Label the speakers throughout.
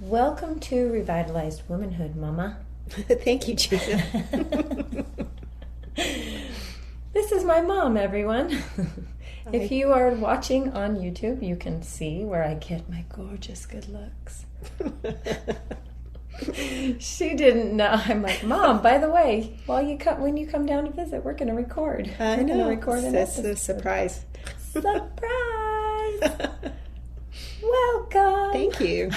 Speaker 1: Welcome to Revitalized Womanhood, Mama.
Speaker 2: Thank you, Gina.
Speaker 1: This is my mom, everyone. If you are watching on YouTube, you can see where I get my gorgeous good looks. She didn't know. I'm like, Mom, by the way, when you come down to visit, we're going to record.
Speaker 2: I know.
Speaker 1: We're going to record an
Speaker 2: That's
Speaker 1: episode.
Speaker 2: a surprise.
Speaker 1: Surprise! Welcome!
Speaker 2: Thank you.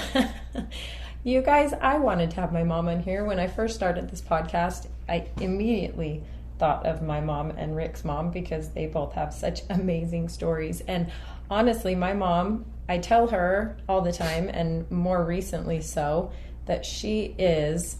Speaker 1: You guys, I wanted to have my mom on here. When I first started this podcast, I immediately thought of my mom and Rick's mom because they both have such amazing stories. And honestly, my mom, I tell her all the time, and more recently so, that she is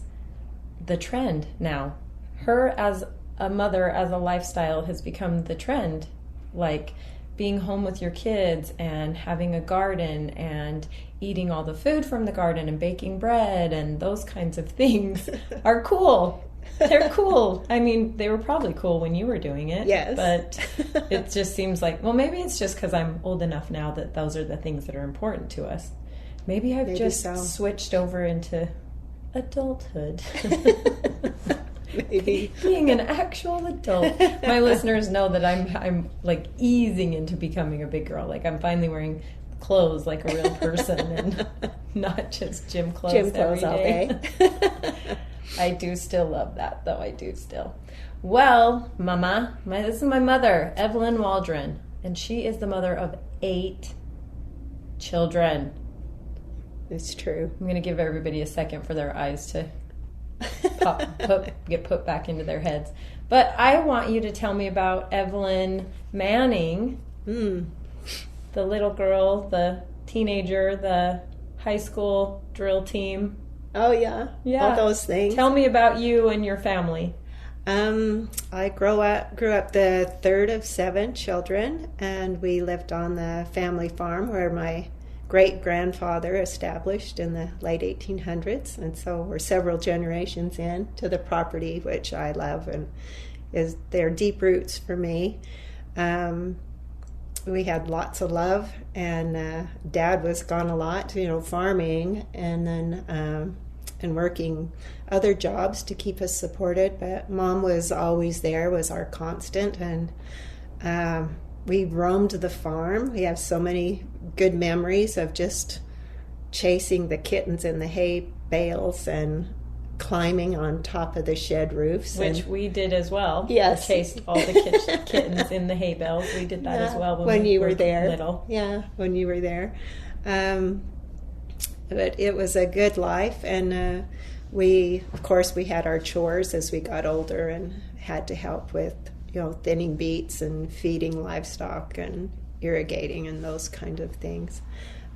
Speaker 1: the trend now. Her as a mother, as a lifestyle, has become the trend. Like being home with your kids and having a garden and eating all the food from the garden and baking bread and those kinds of things are cool. They're cool. I mean, they were probably cool when you were doing it.
Speaker 2: Yes.
Speaker 1: But it just seems like, well, maybe it's just because I'm old enough now that those are the things that are important to us. Maybe I've just switched over into adulthood.
Speaker 2: Maybe.
Speaker 1: Being an actual adult. My listeners know that I'm like easing into becoming a big girl. Like I'm finally wearing clothes like a real person and not just gym clothes every
Speaker 2: all
Speaker 1: day. I do still love that, though. I do still. Well, Mama, this is my mother, Evelyn Waldron, and she is the mother of 8 children.
Speaker 2: It's true.
Speaker 1: I'm going to give everybody a second for their eyes to get put back into their heads. But I want you to tell me about Evelyn Manning, the little girl, the teenager, the high school drill team.
Speaker 2: Oh, yeah. All those things.
Speaker 1: Tell me about you and your family.
Speaker 2: I grew up the third of 7 children, and we lived on the family farm where my great-grandfather established in the late 1800s, and so we're several generations in to the property, which I love, and they're deep roots for me. We had lots of love, and Dad was gone a lot, farming, and then and working other jobs to keep us supported, but Mom was always there, was our constant, and we roamed the farm. We have so many good memories of just chasing the kittens in the hay bales and climbing on top of the shed roofs.
Speaker 1: Which we did as well.
Speaker 2: Yes.
Speaker 1: We chased all the kittens in the hay bales. We did that as well
Speaker 2: when you were there.
Speaker 1: Little.
Speaker 2: Yeah, when you were there. But it was a good life, and we had our chores as we got older and had to help with thinning beets and feeding livestock and irrigating and those kind of things.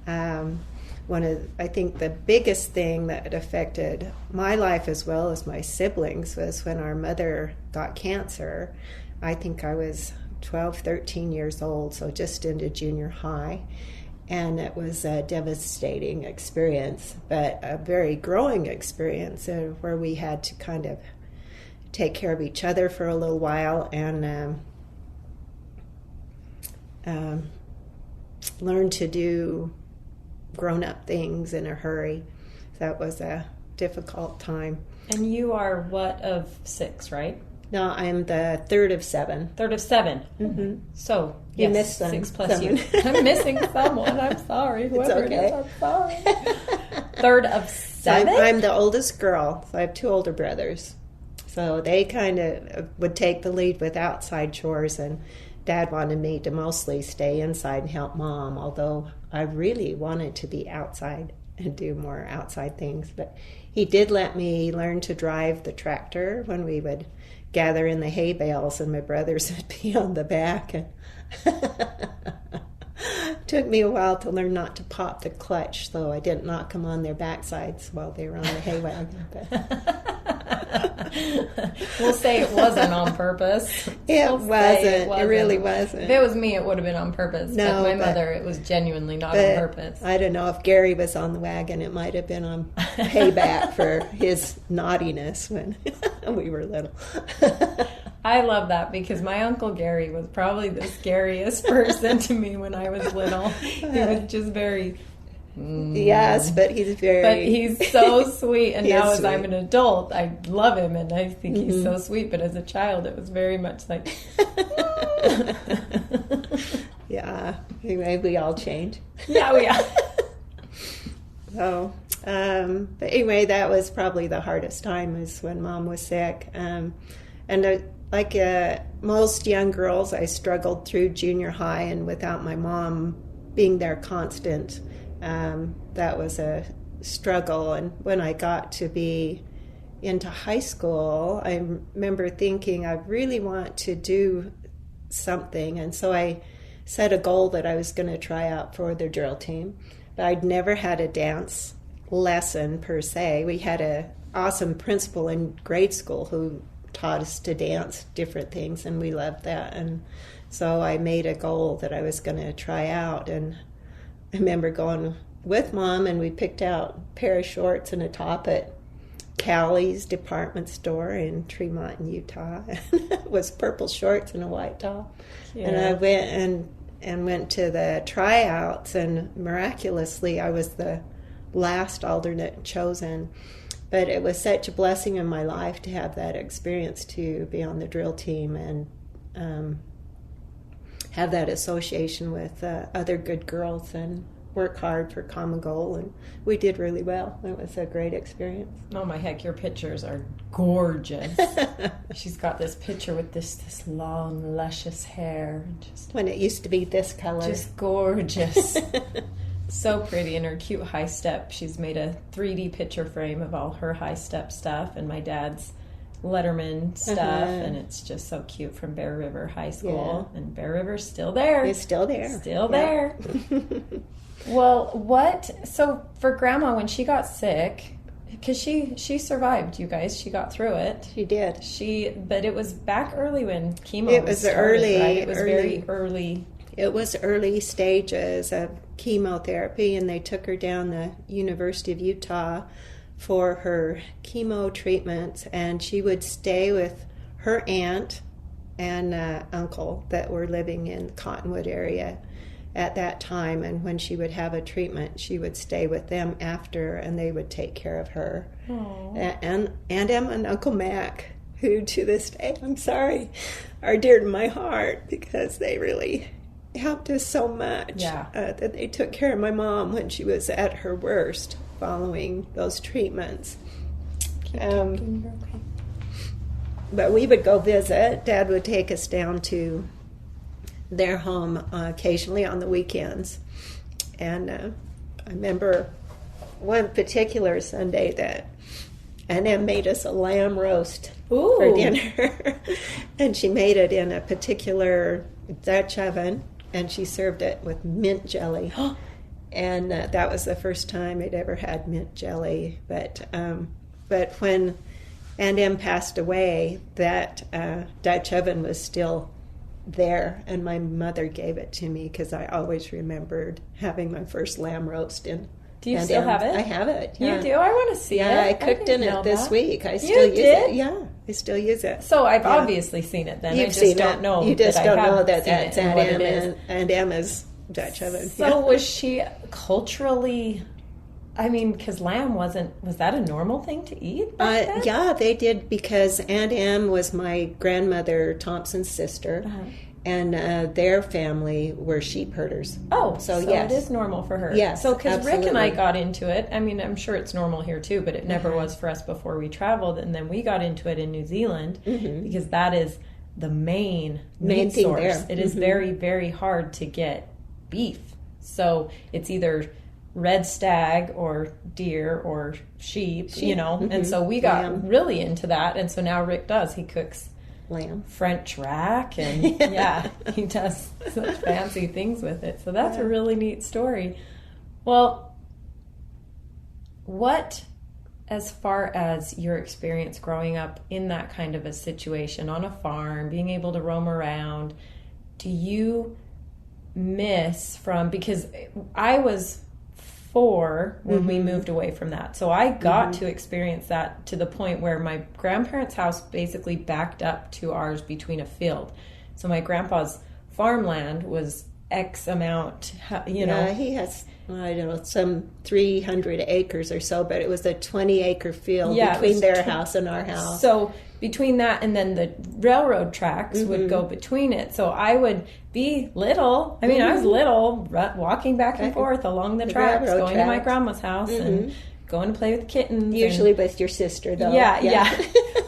Speaker 2: I think the biggest thing that affected my life as well as my siblings was when our mother got cancer. I think I was 12, 13 years old, so just into junior high. And it was a devastating experience, but a very growing experience where we had to kind of take care of each other for a little while and learn to do grown-up things in a hurry. That was a difficult time.
Speaker 1: And you are what of 6, right?
Speaker 2: No, I'm the third of 7.
Speaker 1: Third of 7.
Speaker 2: Mm-hmm.
Speaker 1: So,
Speaker 2: you missed
Speaker 1: 6 plus you. I'm missing someone. I'm sorry. Whoever
Speaker 2: it's okay.
Speaker 1: It is, I'm sorry. Third of 7?
Speaker 2: I'm the oldest girl, so I have 2 older brothers. So they kind of would take the lead with outside chores, and Dad wanted me to mostly stay inside and help Mom, although I really wanted to be outside and do more outside things. But he did let me learn to drive the tractor when we would gather in the hay bales, and my brothers would be on the back. And took me a while to learn not to pop the clutch, so I didn't knock them on their backsides while they were on the hay wagon.
Speaker 1: We'll say it wasn't on purpose.
Speaker 2: It wasn't. It really wasn't.
Speaker 1: If it was me, it would have been on purpose.
Speaker 2: No,
Speaker 1: but my mother, it was genuinely not on purpose.
Speaker 2: I don't know if Gary was on the wagon. It might have been on payback for his naughtiness when we were little.
Speaker 1: I love that because my Uncle Gary was probably the scariest person to me when I was little. He was just very
Speaker 2: Yes, but he's
Speaker 1: But he's so sweet. And now as
Speaker 2: sweet.
Speaker 1: I'm an adult, I love him and I think he's so sweet. But as a child, it was very much like...
Speaker 2: Yeah. Anyway, we all change.
Speaker 1: Yeah, we are.
Speaker 2: So, but anyway, that was probably the hardest time is when Mom was sick. Like most young girls, I struggled through junior high, and without my mom being there constant, that was a struggle. And when I got to be into high school, I remember thinking I really want to do something, and so I set a goal that I was going to try out for the drill team. But I'd never had a dance lesson per se. We had an awesome principal in grade school who taught us to dance different things, and we loved that. And so I made a goal that I was going to try out. And I remember going with Mom, and we picked out a pair of shorts and a top at Callie's department store in Tremont, Utah. It was purple shorts and a white top. Yeah. And I went to the tryouts, and miraculously I was the last alternate chosen. But it was such a blessing in my life to have that experience, to be on the drill team and have that association with other good girls and work hard for common goal. And we did really well. It was a great experience.
Speaker 1: Oh my heck, your pictures are gorgeous. She's got this picture with this long, luscious hair. Just
Speaker 2: when it used to be this color.
Speaker 1: Just gorgeous. So pretty. And her cute high step. She's made a 3D picture frame of all her high step stuff and my dad's Letterman stuff. And it's just so cute from Bear River High School. Yeah. And Bear River's still there.
Speaker 2: It's still there.
Speaker 1: Still there. Well, so for Grandma, when she got sick, because she survived, you guys, she got through it.
Speaker 2: She did.
Speaker 1: But it was back early when chemo
Speaker 2: It was
Speaker 1: started,
Speaker 2: early.
Speaker 1: Right? It was
Speaker 2: early.
Speaker 1: Very early.
Speaker 2: It was early stages of chemotherapy, and they took her down the University of Utah for her chemo treatments, and she would stay with her aunt and uncle that were living in the Cottonwood area at that time. And when she would have a treatment, she would stay with them after, and they would take care of her. And Emma and Uncle Mac, who to this day, I'm sorry, are dear to my heart because they really helped us so much.
Speaker 1: Yeah.
Speaker 2: That they took care of my mom when she was at her worst following those treatments. But we would go visit. Dad would take us down to their home occasionally on the weekends. And I remember one particular Sunday that Anna made us a lamb roast for dinner. And she made it in a particular Dutch oven, and she served it with mint jelly. And that was the first time I'd ever had mint jelly. But when Aunt Em passed away, that Dutch oven was still there, and my mother gave it to me because I always remembered having my first lamb roast in.
Speaker 1: Do you still have it?
Speaker 2: I have it. Yeah.
Speaker 1: You do? I want to see it.
Speaker 2: Yeah, I cooked in it this week. I still use it. Yeah, I still use it.
Speaker 1: So I've obviously seen it then.
Speaker 2: You've
Speaker 1: I just
Speaker 2: seen
Speaker 1: don't
Speaker 2: it.
Speaker 1: know.
Speaker 2: You just don't know that
Speaker 1: that's
Speaker 2: Aunt Em and Emma's Dutch oven.
Speaker 1: So was she culturally... I mean, because lamb was that a normal thing to eat back then?
Speaker 2: Yeah, they did, because Aunt Em was my grandmother Thompson's sister, and their family were sheep herders.
Speaker 1: Oh, so yes. It is normal for her.
Speaker 2: Yes,
Speaker 1: so because Rick and I got into it, I mean, I'm sure it's normal here too, but it never was for us before we traveled, and then we got into it in New Zealand, because that is the main meat
Speaker 2: thing
Speaker 1: source.
Speaker 2: there.
Speaker 1: It is very, very hard to get beef. So it's either red stag or deer or sheep. You know, and so we got really into that, and so now Rick he cooks
Speaker 2: lamb,
Speaker 1: French rack, and he does such fancy things with it. So that's a really neat story. Well, what, as far as your experience growing up in that kind of a situation on a farm, being able to roam around, do you miss from, because I was 4 when we moved away from that. So I got to experience that to the point where my grandparents' house basically backed up to ours between a field. So my grandpa's farmland was X amount, you
Speaker 2: Yeah,
Speaker 1: know.
Speaker 2: he has, I don't know, some 300 acres or so, but it was a 20-acre field between their house and our house.
Speaker 1: So between that and then the railroad tracks would go between it. So I would be little. I mean, I was little, walking back and forth along the tracks, going to my grandma's house and going to play with kittens.
Speaker 2: Usually with your sister, though.
Speaker 1: Yeah.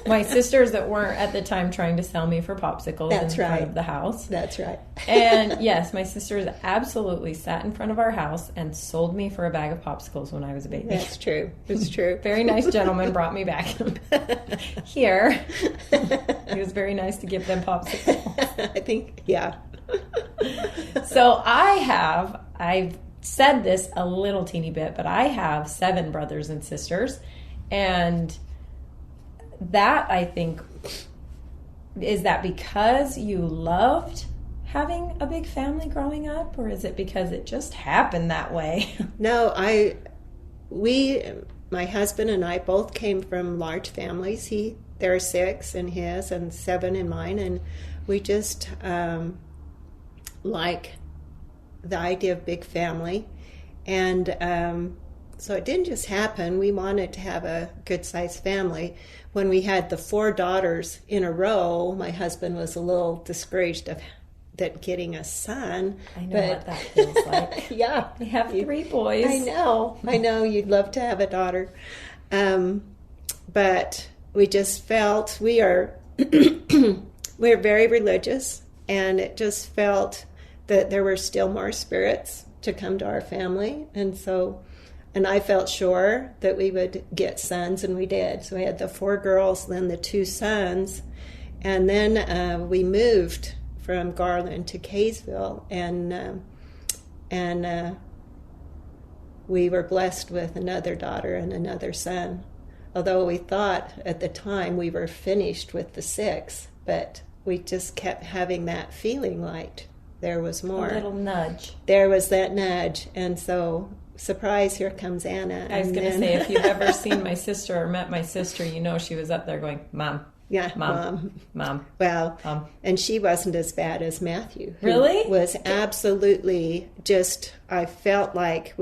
Speaker 1: My sisters that weren't at the time trying to sell me for popsicles in front of the house.
Speaker 2: That's right.
Speaker 1: And yes, my sisters absolutely sat in front of our house and sold me for a bag of popsicles when I was a baby.
Speaker 2: That's true. It's true.
Speaker 1: Very nice gentleman brought me back here. He was very nice to give them popsicles.
Speaker 2: I think, yeah.
Speaker 1: So I've said this a little teeny bit, but I have 7 brothers and sisters, and that, I think, is that because you loved having a big family growing up, or is it because it just happened that way?
Speaker 2: No, my husband and I both came from large families. There are 6 in his and 7 in mine, and we just like the idea of big family. And so it didn't just happen. We wanted to have a good-sized family. When we had the 4 daughters in a row, my husband was a little discouraged of that getting a son.
Speaker 1: I know what that feels like.
Speaker 2: Yeah.
Speaker 1: We have 3 boys.
Speaker 2: I know. You'd love to have a daughter. But we just felt we're very religious, and it just felt that there were still more spirits to come to our family. And I felt sure that we would get sons, and we did. So we had the 4 girls, then the 2 sons. And then we moved from Garland to Kaysville, and we were blessed with another daughter and another son. Although we thought at the time we were finished with the 6, but we just kept having that feeling like there was more.
Speaker 1: A little nudge.
Speaker 2: There was that nudge, and so, surprise, here comes Anna.
Speaker 1: I was going to say, if you've ever seen my sister or met my sister, you know she was up there going, Mom.
Speaker 2: Yeah,
Speaker 1: Mom.
Speaker 2: Well,
Speaker 1: Mom.
Speaker 2: And she wasn't as bad as Matthew.
Speaker 1: Really?
Speaker 2: Was absolutely just, I felt like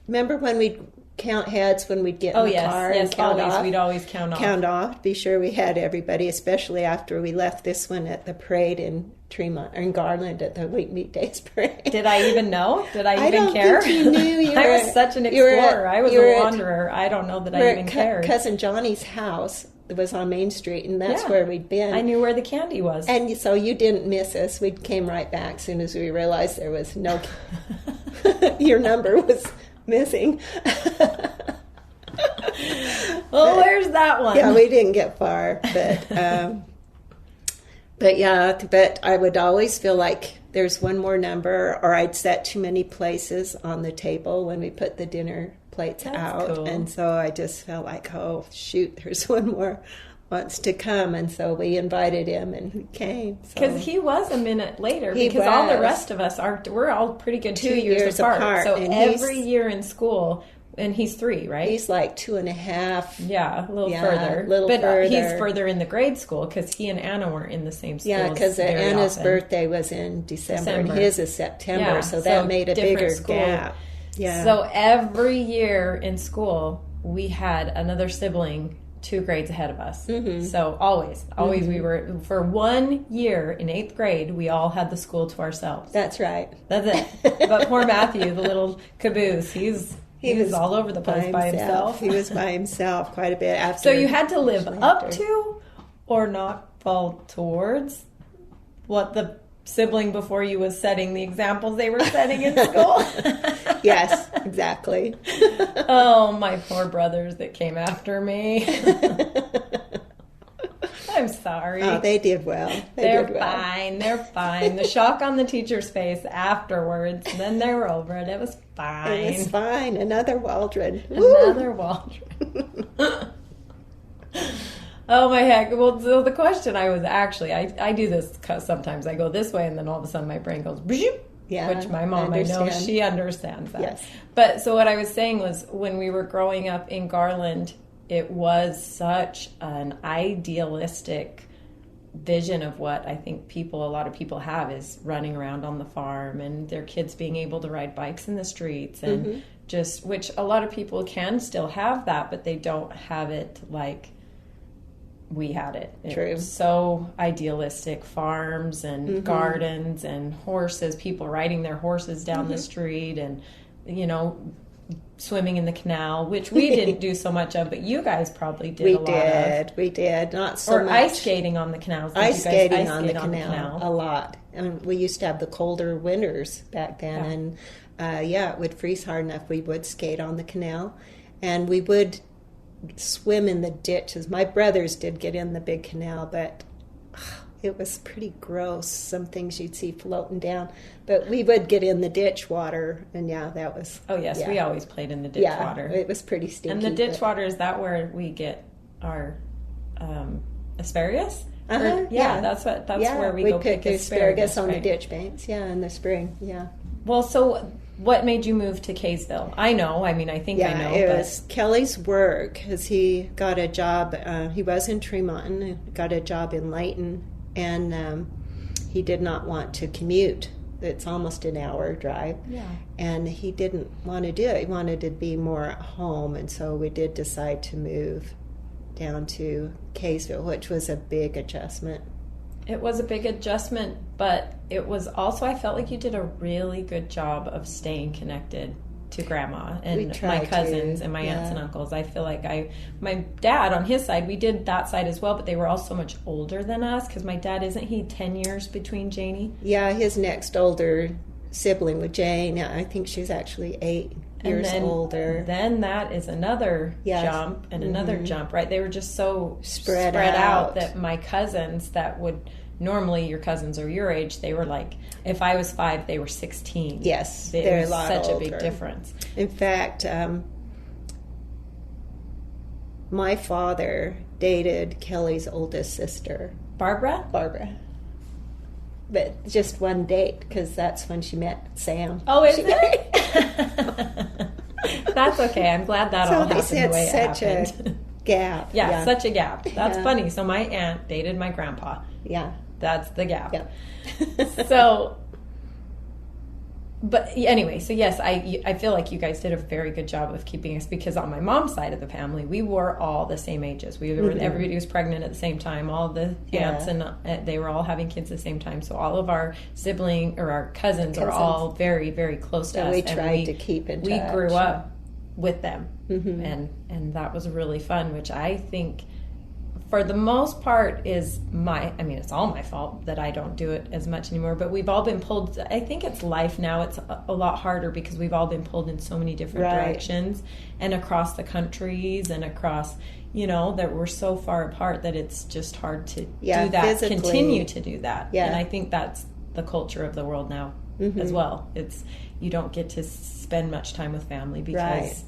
Speaker 2: remember when we'd count heads when we'd get in the car and count off?
Speaker 1: We'd always count off.
Speaker 2: Be sure we had everybody, especially after we left this one at the parade in Tremont, or in Garland at the Weekmeat Days parade.
Speaker 1: Did I even know? Did I even
Speaker 2: care?
Speaker 1: Think
Speaker 2: you knew.
Speaker 1: I was such an explorer. I was a wanderer. I don't know that I even cared.
Speaker 2: Cousin Johnny's house was on Main Street, and that's where we'd been.
Speaker 1: I knew where the candy was.
Speaker 2: And so you didn't miss us. We came right back as soon as we realized there was no... your number was missing.
Speaker 1: Well, where's that one?
Speaker 2: Yeah, we didn't get far, but I would always feel like there's one more number, or I'd set too many places on the table when we put the dinner plates out. Cool. And so I just felt like, oh, shoot, there's one more wants to come. And so we invited him, and he came.
Speaker 1: Because he was a minute later, because all the rest of us we're all pretty good 2 years apart. So every year in school... And he's 3, right?
Speaker 2: He's like 2.5.
Speaker 1: Yeah, a little further. But he's further in the grade school because he and Anna weren't in the same school.
Speaker 2: Yeah, because Anna's birthday was in December and his is September, so that made a bigger gap. Yeah.
Speaker 1: So every year in school, we had another sibling 2 grades ahead of us. Mm-hmm. So always we were, for 1 year in 8th grade, we all had the school to ourselves.
Speaker 2: That's right.
Speaker 1: That's it. But poor Matthew, the little caboose, he was all over the place by himself.
Speaker 2: He was by himself quite a bit after.
Speaker 1: So you had to live up to or not fall towards what the sibling before you was setting the examples they were setting in school?
Speaker 2: Yes, exactly.
Speaker 1: Oh, my poor brothers that came after me. I'm sorry.
Speaker 2: Oh, they did well.
Speaker 1: They're fine. They're fine. The shock on the teacher's face afterwards, then they were over it. It was fine.
Speaker 2: It was fine. Another Waldron.
Speaker 1: Another Waldron. Oh, my heck. Well, so the question I was actually, I do this because sometimes I go this way, and then all of a sudden my brain goes,
Speaker 2: yeah,
Speaker 1: which my mom, I know, she understands that.
Speaker 2: Yes.
Speaker 1: But so what I was saying was when we were growing up in Garland, it was such an idealistic vision of what I think a lot of people have is running around on the farm and their kids being able to ride bikes in the streets and just, which a lot of people can still have that, but they don't have it like we had it.
Speaker 2: True.
Speaker 1: It's so idealistic, farms and gardens and horses, people riding their horses down the street and, you know, swimming in the canal, which we didn't do so much of, but you guys probably did a lot of.
Speaker 2: We did. Not so much.
Speaker 1: Or ice skating on the canals.
Speaker 2: Ice skating on the canal a lot. And we used to have the colder winters back then, and it would freeze hard enough. We would skate on the canal, and we would swim in the ditches. My brothers did get in the big canal, but it was pretty gross, some things you'd see floating down. But we would get in the ditch water, and that was...
Speaker 1: Oh, yes, we always played in the ditch water.
Speaker 2: It was pretty stinky.
Speaker 1: And the ditch water, is that where we get our asparagus? That's where we go pick asparagus
Speaker 2: on the ditch banks, in the spring,
Speaker 1: Well, so what made you move to Kaysville? I know, I think I know.
Speaker 2: It was Kelly's work, because he got a job, he was in Tremont, got a job in Layton, and he did not want to commute. It's almost an hour drive.
Speaker 1: Yeah.
Speaker 2: And he didn't want to do it. He wanted to be more at home, and so we did decide to move down to Kaysville, which was a big adjustment.
Speaker 1: It was a big adjustment, but it was also, I felt like you did a really good job of staying connected to Grandma and my cousins and my aunts and uncles. I feel like my dad on his side, we did that side as well, but they were all so much older than us, because my dad, isn't he 10 years between Janie? Yeah,
Speaker 2: his next older sibling with Jane, I think she's actually 8 years older.
Speaker 1: Then that is another jump and another jump, right? They were just so spread out that my cousins that would... Normally, your cousins are your age. They were like, if I was 5, they were 16.
Speaker 2: Yes,
Speaker 1: they're a lot such older. A big difference.
Speaker 2: In fact, my father dated Kelly's oldest sister,
Speaker 1: Barbara.
Speaker 2: But just one date, because that's when she met Sam.
Speaker 1: Oh, is it? That's okay. I'm glad that all happened the way it happened.
Speaker 2: Such a gap.
Speaker 1: Such a gap. That's funny. So my aunt dated my grandpa.
Speaker 2: Yeah.
Speaker 1: That's the gap.
Speaker 2: Yeah.
Speaker 1: So, but anyway, so yes, I feel like you guys did a very good job of keeping us, because on my mom's side of the family, we were all the same ages. Everybody was pregnant at the same time. All the aunts and they were all having kids at the same time. So all of our our cousins are all very, very close to us.
Speaker 2: We tried to keep in touch.
Speaker 1: We grew up with them, and that was really fun, which I think... For the most part is it's all my fault that I don't do it as much anymore, but we've all been pulled. I think it's life now. It's a lot harder because we've all been pulled in so many different directions and across the countries and across, that we're so far apart that it's just hard to do that, physically. Continue to do that. Yeah. And I think that's the culture of the world now as well. You don't get to spend much time with family because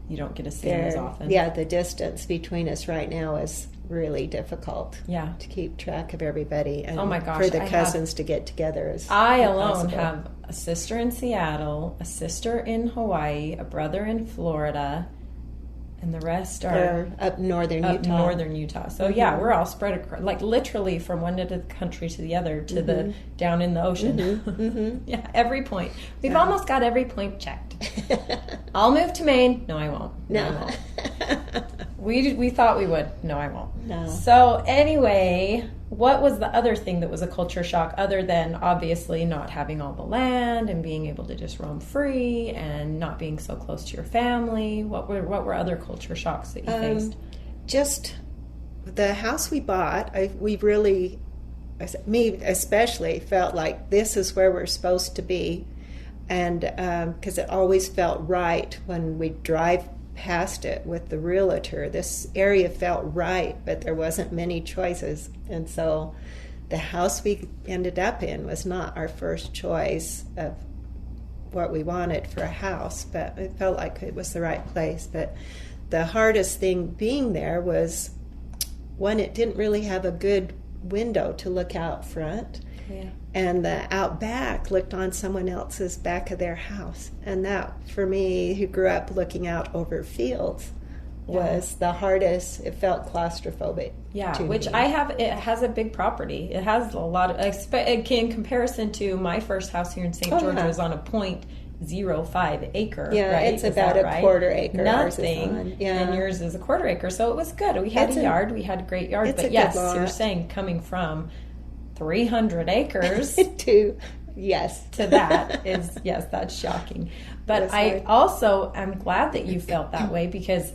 Speaker 1: you don't get to see them as often.
Speaker 2: Yeah, the distance between us right now is really difficult to keep track of everybody, and
Speaker 1: oh my gosh,
Speaker 2: for the cousins to get together is
Speaker 1: I alone have a sister in Seattle, a sister in Hawaii, a brother in Florida, and the rest are
Speaker 2: up northern
Speaker 1: Utah. So we're all spread across, like literally from one end of the country to the other, to the down in the ocean. Every point. We've almost got every point checked. I'll move to Maine. No, I won't.
Speaker 2: No, I won't.
Speaker 1: We thought we would. No, I won't.
Speaker 2: No.
Speaker 1: So anyway, what was the other thing that was a culture shock, other than obviously not having all the land and being able to just roam free and not being so close to your family? What were other culture shocks that you faced?
Speaker 2: Just the house we bought. We really, me especially, felt like this is where we're supposed to be, and because it always felt right when we drive past it with the realtor. This area felt right, but there wasn't many choices, and so the house we ended up in was not our first choice of what we wanted for a house, but it felt like it was the right place. But the hardest thing being there was, one, it didn't really have a good window to look out front. And the out back looked on someone else's back of their house. And that, for me, who grew up looking out over fields, was the hardest. It felt claustrophobic.
Speaker 1: Yeah,
Speaker 2: to
Speaker 1: which
Speaker 2: me.
Speaker 1: it has a big property. It has a lot of, in comparison to my first house here in St. George was on a 0.05 acre.
Speaker 2: Yeah,
Speaker 1: right?
Speaker 2: it's about a quarter acre.
Speaker 1: Nothing.
Speaker 2: Yeah.
Speaker 1: And yours is a quarter acre. So it was good. We had a yard. We had a great yard. But yes, you're saying coming from 300 acres
Speaker 2: to
Speaker 1: that is, yes, that's shocking. But I also am glad that you felt that way, because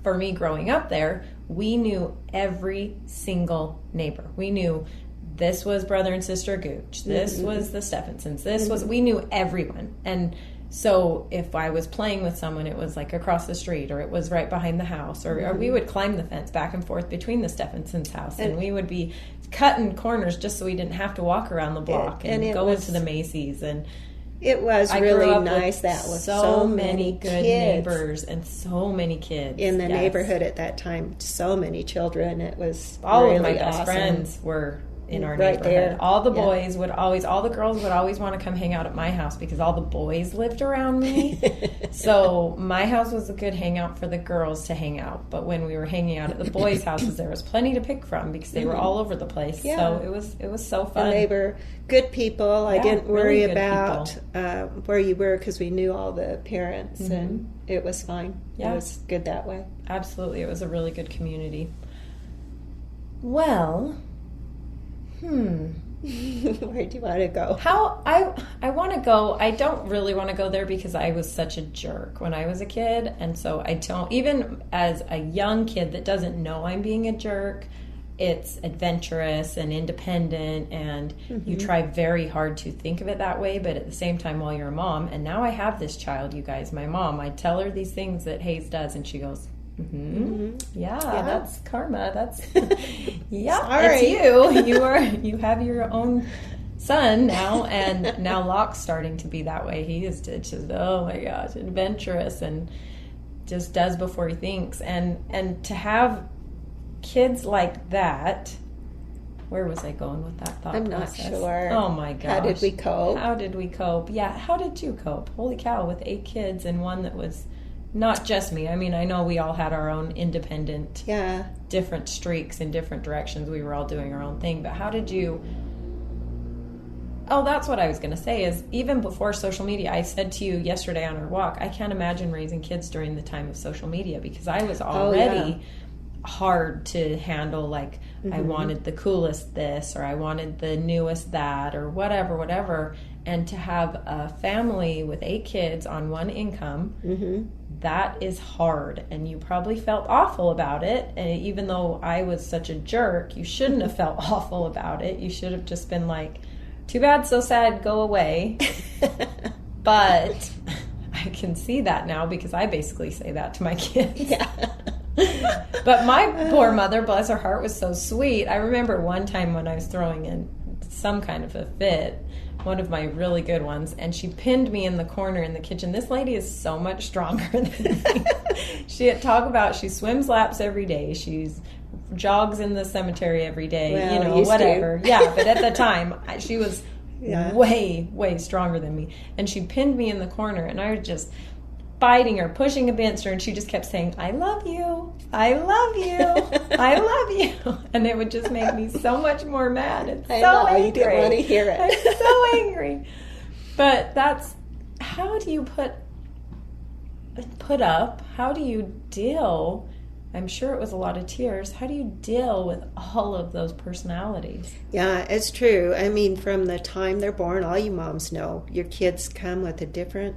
Speaker 1: for me growing up there, we knew every single neighbor. We knew this was brother and sister Gooch. This was the Stephensons. This was, we knew everyone. And so if I was playing with someone, it was like across the street, or it was right behind the house, or we would climb the fence back and forth between the Stephensons' house, and we would be cutting corners just so we didn't have to walk around the block and go into the Macy's. And
Speaker 2: it was really nice that with so many
Speaker 1: good
Speaker 2: kids.
Speaker 1: Neighbors and so many kids
Speaker 2: in the neighborhood at that time. So many children. It was
Speaker 1: all
Speaker 2: really
Speaker 1: of my best
Speaker 2: awesome.
Speaker 1: friends were in our
Speaker 2: right
Speaker 1: neighborhood.
Speaker 2: There.
Speaker 1: All the boys would always, all the girls would always want to come hang out at my house because all the boys lived around me. So my house was a good hangout for the girls to hang out. But when we were hanging out at the boys' houses, there was plenty to pick from because they were all over the place. Yeah. So it was so fun.
Speaker 2: And they were good people. I didn't worry about where you were because we knew all the parents, and it was fine. Yeah. It was good that way.
Speaker 1: Absolutely. It was a really good community. Well...
Speaker 2: Where do you want to go?
Speaker 1: How I want to go. I don't really want to go there because I was such a jerk when I was a kid, and so I don't. Even as a young kid that doesn't know I'm being a jerk, it's adventurous and independent, and you try very hard to think of it that way. But at the same time, while you're a mom, and now I have this child, you guys, my mom, I tell her these things that Hayes does, and she goes, Yeah, that's karma. That's it's you. You have your own son now, and now Locke's starting to be that way. He is just, oh my gosh, adventurous and just does before he thinks. And to have kids like that, where was I going with that thought process?
Speaker 2: I'm not sure.
Speaker 1: Oh my gosh.
Speaker 2: How did we cope?
Speaker 1: Yeah, how did you cope? Holy cow, with 8 kids and one that was not just me. I mean, I know we all had our own independent, different streaks in different directions. We were all doing our own thing. But how did you... Oh, that's what I was going to say is even before social media, I said to you yesterday on our walk, I can't imagine raising kids during the time of social media because I was already hard to handle. Like I wanted the coolest this, or I wanted the newest that, or whatever. And to have a family with 8 kids on one income, that is hard. And you probably felt awful about it. And even though I was such a jerk, you shouldn't have felt awful about it. You should have just been like, too bad, so sad, go away. But I can see that now because I basically say that to my kids.
Speaker 2: Yeah.
Speaker 1: But my poor mother, bless her heart, was so sweet. I remember one time when I was throwing in some kind of a fit, one of my really good ones, and she pinned me in the corner in the kitchen. This lady is so much stronger than me. She swims laps every day. She's jogs in the cemetery every day, whatever. Yeah, but at the time, she was way, way stronger than me. And she pinned me in the corner, and I was just fighting her, pushing against her, and she just kept saying, I love you, I love you, I love you. And it would just make me so much more mad and angry.
Speaker 2: You didn't want to hear it.
Speaker 1: I'm so angry. But that's, how do you put up, how do you deal, I'm sure it was a lot of tears, how do you deal with all of those personalities?
Speaker 2: Yeah, it's true. I mean, from the time they're born, all you moms know, your kids come with a different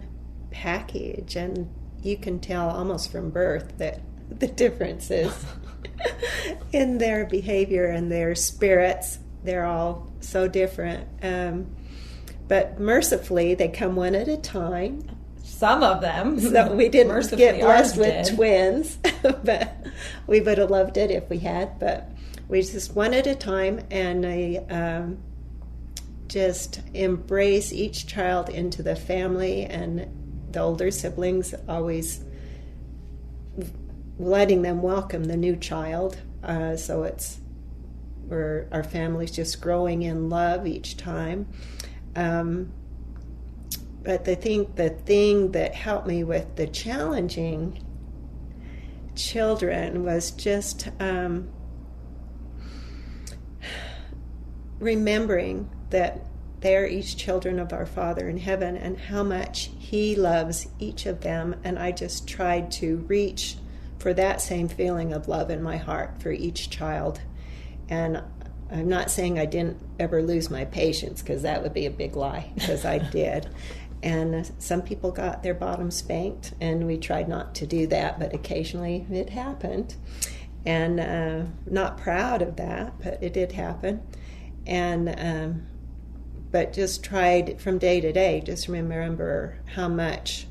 Speaker 2: package, and you can tell almost from birth that the differences in their behavior and their spirits, they're all so different. But mercifully, they come one at a time.
Speaker 1: Some of them.
Speaker 2: So we didn't get blessed with twins, but we would have loved it if we had. But we just one at a time, and I just embrace each child into the family, and the older siblings always letting them welcome the new child. So our family's just growing in love each time. But I think the thing that helped me with the challenging children was just remembering that they're each children of our Father in heaven and how much He loves each of them. And I just tried to reach for that same feeling of love in my heart for each child. And I'm not saying I didn't ever lose my patience, because that would be a big lie, because I did. And some people got their bottom spanked, and we tried not to do that, but occasionally it happened. And not proud of that, but it did happen. And but just tried from day to day, just remember how much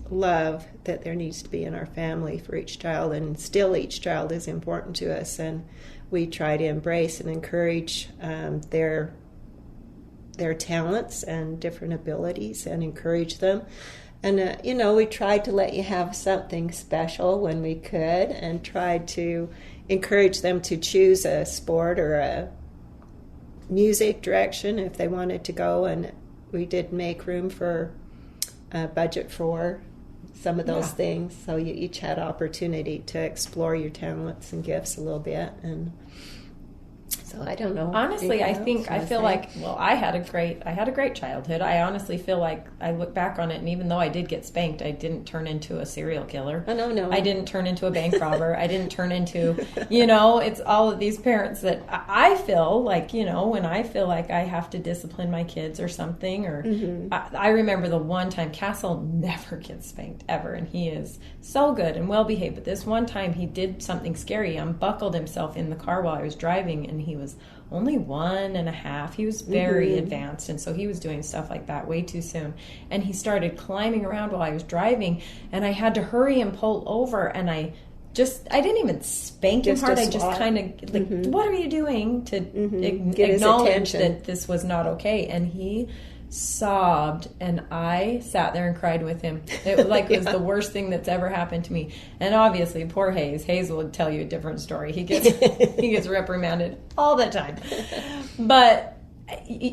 Speaker 2: love that there needs to be in our family for each child, and still each child is important to us, and we try to embrace and encourage their talents and different abilities and encourage them. And we tried to let you have something special when we could, and tried to encourage them to choose a sport or a music direction if they wanted to go, and we did make room for a budget for some of those things, so you each had opportunity to explore your talents and gifts a little bit. And so I don't know.
Speaker 1: Honestly, I feel like I had a great childhood. I honestly feel like I look back on it, and even though I did get spanked, I didn't turn into a serial killer.
Speaker 2: Oh, no.
Speaker 1: I didn't turn into a bank robber. I didn't turn into, it's all of these parents that I feel like, when I feel like I have to discipline my kids or something, or I remember the one time Castle never gets spanked ever, and he is so good and well behaved. But this one time he did something scary. He unbuckled himself in the car while I was driving, and he was only 1.5. He was very advanced, and so he was doing stuff like that way too soon. And he started climbing around while I was driving, and I had to hurry and pull over, and I didn't even spank him hard. I just kind of like, what are you doing, to acknowledge that this was not okay. And he sobbed, and I sat there and cried with him. It was like it was the worst thing that's ever happened to me. And obviously, poor Hayes will tell you a different story. He gets reprimanded all the time. But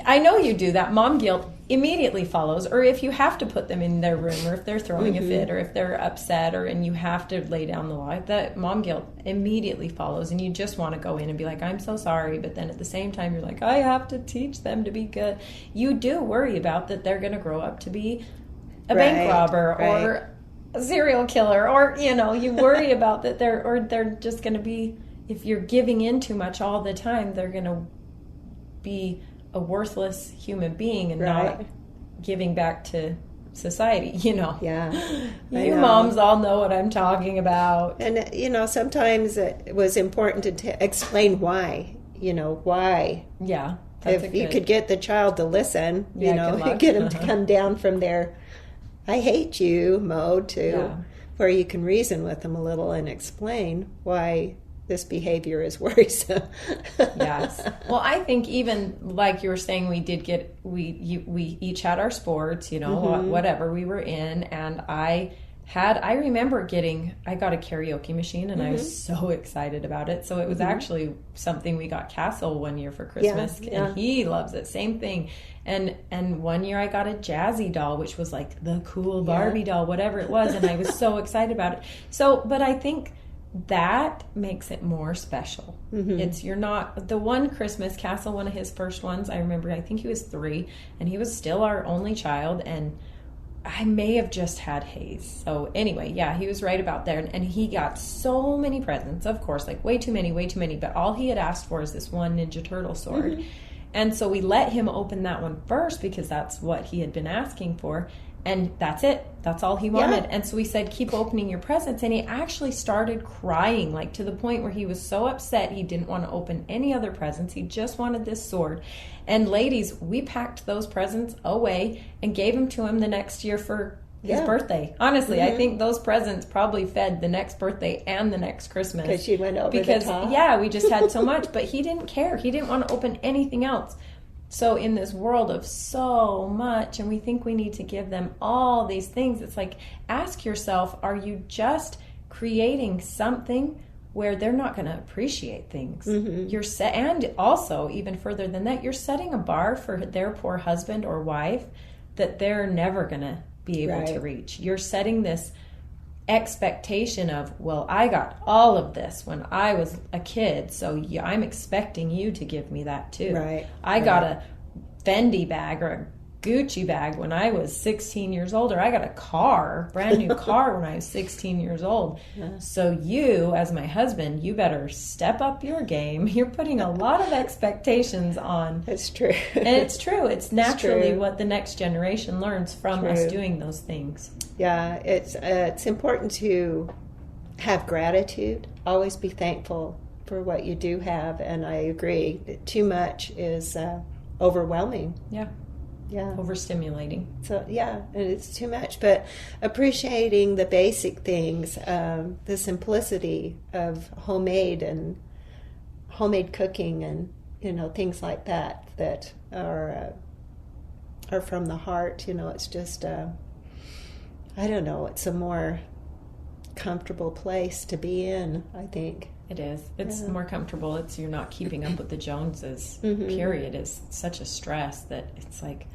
Speaker 1: I know you do that. Mom guilt immediately follows, or if you have to put them in their room, or if they're throwing a fit, or if they're upset, and you have to lay down the law, that mom guilt immediately follows, and you just want to go in and be like, I'm so sorry, but then at the same time you're like, I have to teach them to be good. You do worry about that they're going to grow up to be a bank robber or a serial killer, or you worry about that they're just going to be, if you're giving in too much all the time, they're going to be a worthless human being and not giving back to society,
Speaker 2: Yeah.
Speaker 1: You moms all know what I'm talking about.
Speaker 2: And, sometimes it was important to explain why, why.
Speaker 1: Yeah.
Speaker 2: If you could get the child to listen, get them to come down from their I hate you mode to where you can reason with them a little and explain why this behavior is worrisome.
Speaker 1: Yes. Well, I think even like you were saying, we each had our sports, whatever we were in, and I remember I got a karaoke machine, and I was so excited about it. So it was actually something we got Castle one year for Christmas, and he loves it. Same thing. And one year I got a Jazzy doll, which was like the cool Barbie doll, whatever it was, and I was so excited about it. So, but I think that makes it more special. You're not the one Christmas, Castle, one of his first ones, I remember, I think he was 3, and he was still our only child, and I may have just had Hayes. So anyway, he was right about there, and he got so many presents, of course, like way too many, but all he had asked for is this one Ninja Turtle sword. And so we let him open that one first because that's what he had been asking for. And that's it. That's all he wanted. And so we said, keep opening your presents. And he actually started crying, like to the point where he was so upset he didn't want to open any other presents. He just wanted this sword. And ladies, we packed those presents away and gave them to him the next year for his birthday. Honestly, I think those presents probably fed the next birthday and the next Christmas.
Speaker 2: Because she went over the top.
Speaker 1: Yeah, we just had so much. But he didn't care. He didn't want to open anything else. So in this world of so much, and we think we need to give them all these things, it's like, ask yourself, are you just creating something where they're not going to appreciate things? And also, even further than that, you're setting a bar for their poor husband or wife that they're never going to be able to reach. You're setting this expectation of, well, I got all of this when I was a kid, so yeah, I'm expecting you to give me that too.
Speaker 2: Right.
Speaker 1: I got a Fendi bag or a Gucci bag when I was 16 years old, or I got a brand new car when I was 16 years old. Yeah. So you, as my husband, you better step up your game. You're putting a lot of expectations on.
Speaker 2: It's true.
Speaker 1: And it's true. It's naturally what the next generation learns from us doing those things.
Speaker 2: Yeah, it's important to have gratitude. Always be thankful for what you do have. And I agree that too much is overwhelming.
Speaker 1: Yeah.
Speaker 2: Yeah.
Speaker 1: Overstimulating.
Speaker 2: So, yeah, and it's too much. But appreciating the basic things, the simplicity of homemade cooking and, things like that are from the heart. It's just, I don't know, it's a more comfortable place to be in, I think.
Speaker 1: It is. It's more comfortable. You're not keeping up with the Joneses. Period. Is such a stress that it's like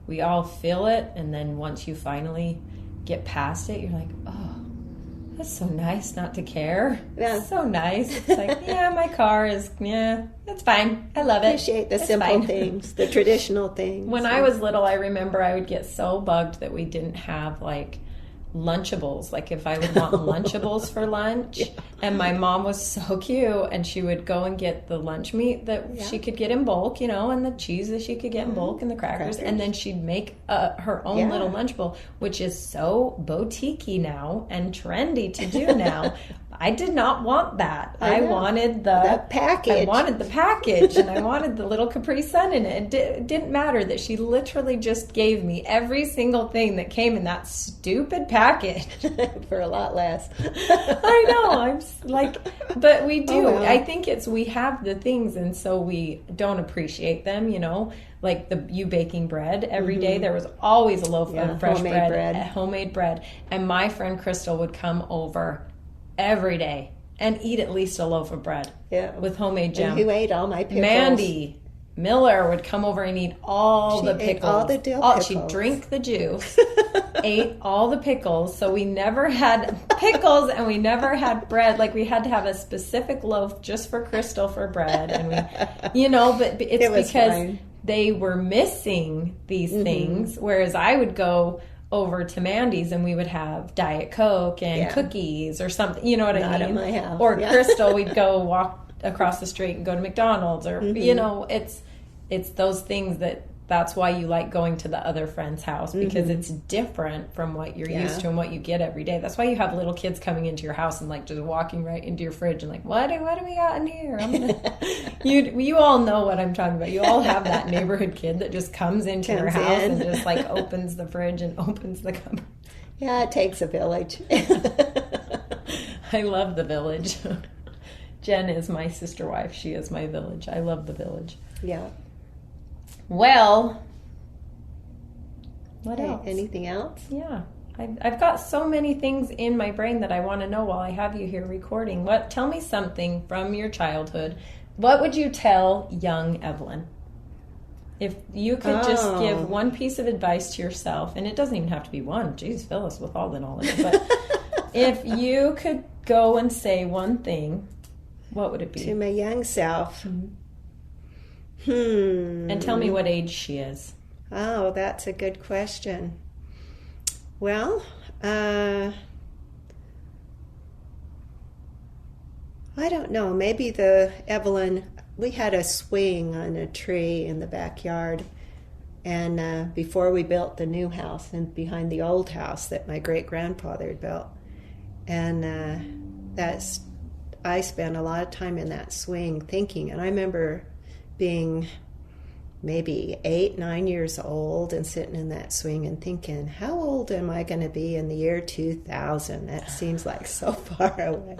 Speaker 1: we all feel it, and then once you finally get past it, you're like, oh, that's so nice not to care. Yeah. It's so nice. It's like, my car is, it's fine. I love it.
Speaker 2: Appreciate the simple things, the traditional things.
Speaker 1: When I was little, I remember I would get so bugged that we didn't have Lunchables, if I would want Lunchables for lunch, and my mom was so cute, and she would go and get the lunch meat that she could get in bulk, and the cheese that she could get in bulk, and the crackers, and then she'd make her own little lunch bowl, which is so boutique-y now and trendy to do now. I did not want that. I wanted the
Speaker 2: package.
Speaker 1: I wanted the package, and I wanted the little Capri Sun in it. It didn't matter that she literally just gave me every single thing that came in that stupid package
Speaker 2: for a lot less.
Speaker 1: I know. I'm but we do. Oh, wow. I think we have the things, and so we don't appreciate them. Like you baking bread every day. There was always a loaf of fresh homemade bread, and my friend Crystal would come over every day and eat at least a loaf of bread with homemade jam.
Speaker 2: And who ate all my pickles?
Speaker 1: Mandy Miller would come over and eat all the pickles.
Speaker 2: All the dill pickles.
Speaker 1: She'd drink the juice, ate all the pickles. So we never had pickles and we never had bread. We had to have a specific loaf just for Crystal for bread. And but it's because they were missing these things. Whereas I would go over to Mandy's and we would have Diet Coke and cookies or something, you know what I mean?
Speaker 2: Not at my house.
Speaker 1: Or Crystal, we'd go walk across the street and go to McDonald's or, it's those things that's why you like going to the other friend's house because it's different from what you're used to and what you get every day. That's why you have little kids coming into your house and just walking right into your fridge and what do we got in here? You all know what I'm talking about. You all have that neighborhood kid that just comes into your house and just opens the fridge and opens the cupboard.
Speaker 2: Yeah, it takes a village.
Speaker 1: I love the village. Jen is my sister wife. She is my village. I love the village.
Speaker 2: Yeah.
Speaker 1: Well, what else?
Speaker 2: Anything else?
Speaker 1: Yeah. I've got so many things in my brain that I want to know while I have you here recording. Tell me something from your childhood. What would you tell young Evelyn? If you could just give one piece of advice to yourself, and it doesn't even have to be one. Geez, fill us with all the knowledge. But if you could go and say one thing, what would it be?
Speaker 2: To my young self.
Speaker 1: And tell me what age she is.
Speaker 2: Oh, that's a good question. Well, I don't know. Maybe Evelyn, we had a swing on a tree in the backyard. And before we built the new house and behind the old house that my great-grandfather had built. And I spent a lot of time in that swing thinking. And I remember being maybe 8, 9 years old and sitting in that swing and thinking, how old am I going to be in the year 2000? That seems like so far away.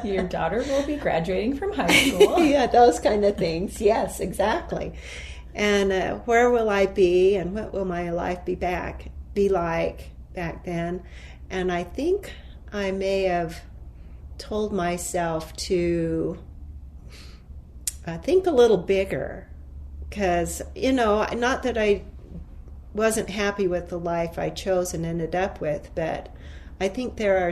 Speaker 1: Your daughter will be graduating from high school.
Speaker 2: Yeah, those kind of things. Yes, exactly. And where will I be and what will my life be like back then? And I think I may have told myself to think a little bigger because, not that I wasn't happy with the life I chose and ended up with, but I think there are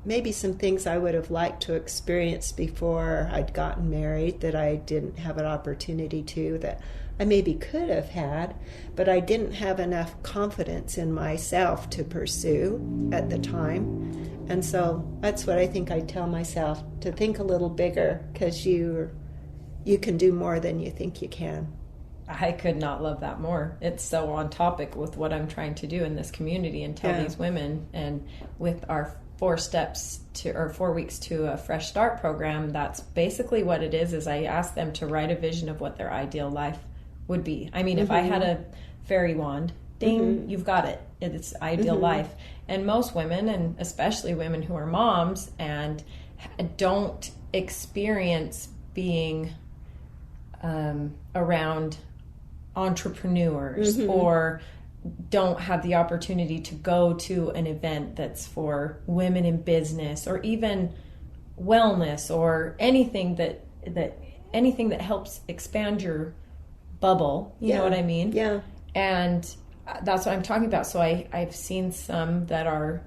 Speaker 2: maybe some things I would have liked to experience before I'd gotten married that I didn't have an opportunity to, that I maybe could have had, but I didn't have enough confidence in myself to pursue at the time. And so that's what I think I tell myself, to think a little bigger, because you can do more than you think you can.
Speaker 1: I could not love that more. It's so on topic with what I'm trying to do in this community and tell these women. And with our 4 weeks to a fresh start program, that's basically what it is I ask them to write a vision of what their ideal life would be. I mean, if I had a fairy wand, ding, you've got it. It's ideal life. And most women, and especially women who are moms and don't experience being around entrepreneurs or don't have the opportunity to go to an event that's for women in business, or even wellness, or anything that helps expand your bubble, you know what I mean?
Speaker 2: Yeah.
Speaker 1: And that's what I'm talking about. So I've seen some that are,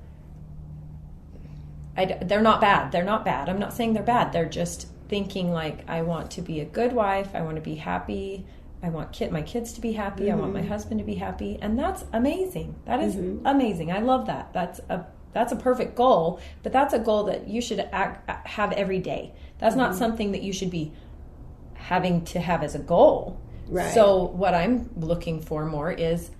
Speaker 1: they're not bad. They're not bad. I'm not saying they're bad. They're just thinking like, I want to be a good wife. I want to be happy. I want my kids to be happy. I want my husband to be happy. And that's amazing. That is amazing. I love that. That's a perfect goal, but that's a goal that you should have every day. That's not something that you should be having to have as a goal.
Speaker 2: Right.
Speaker 1: So what I'm looking for more is,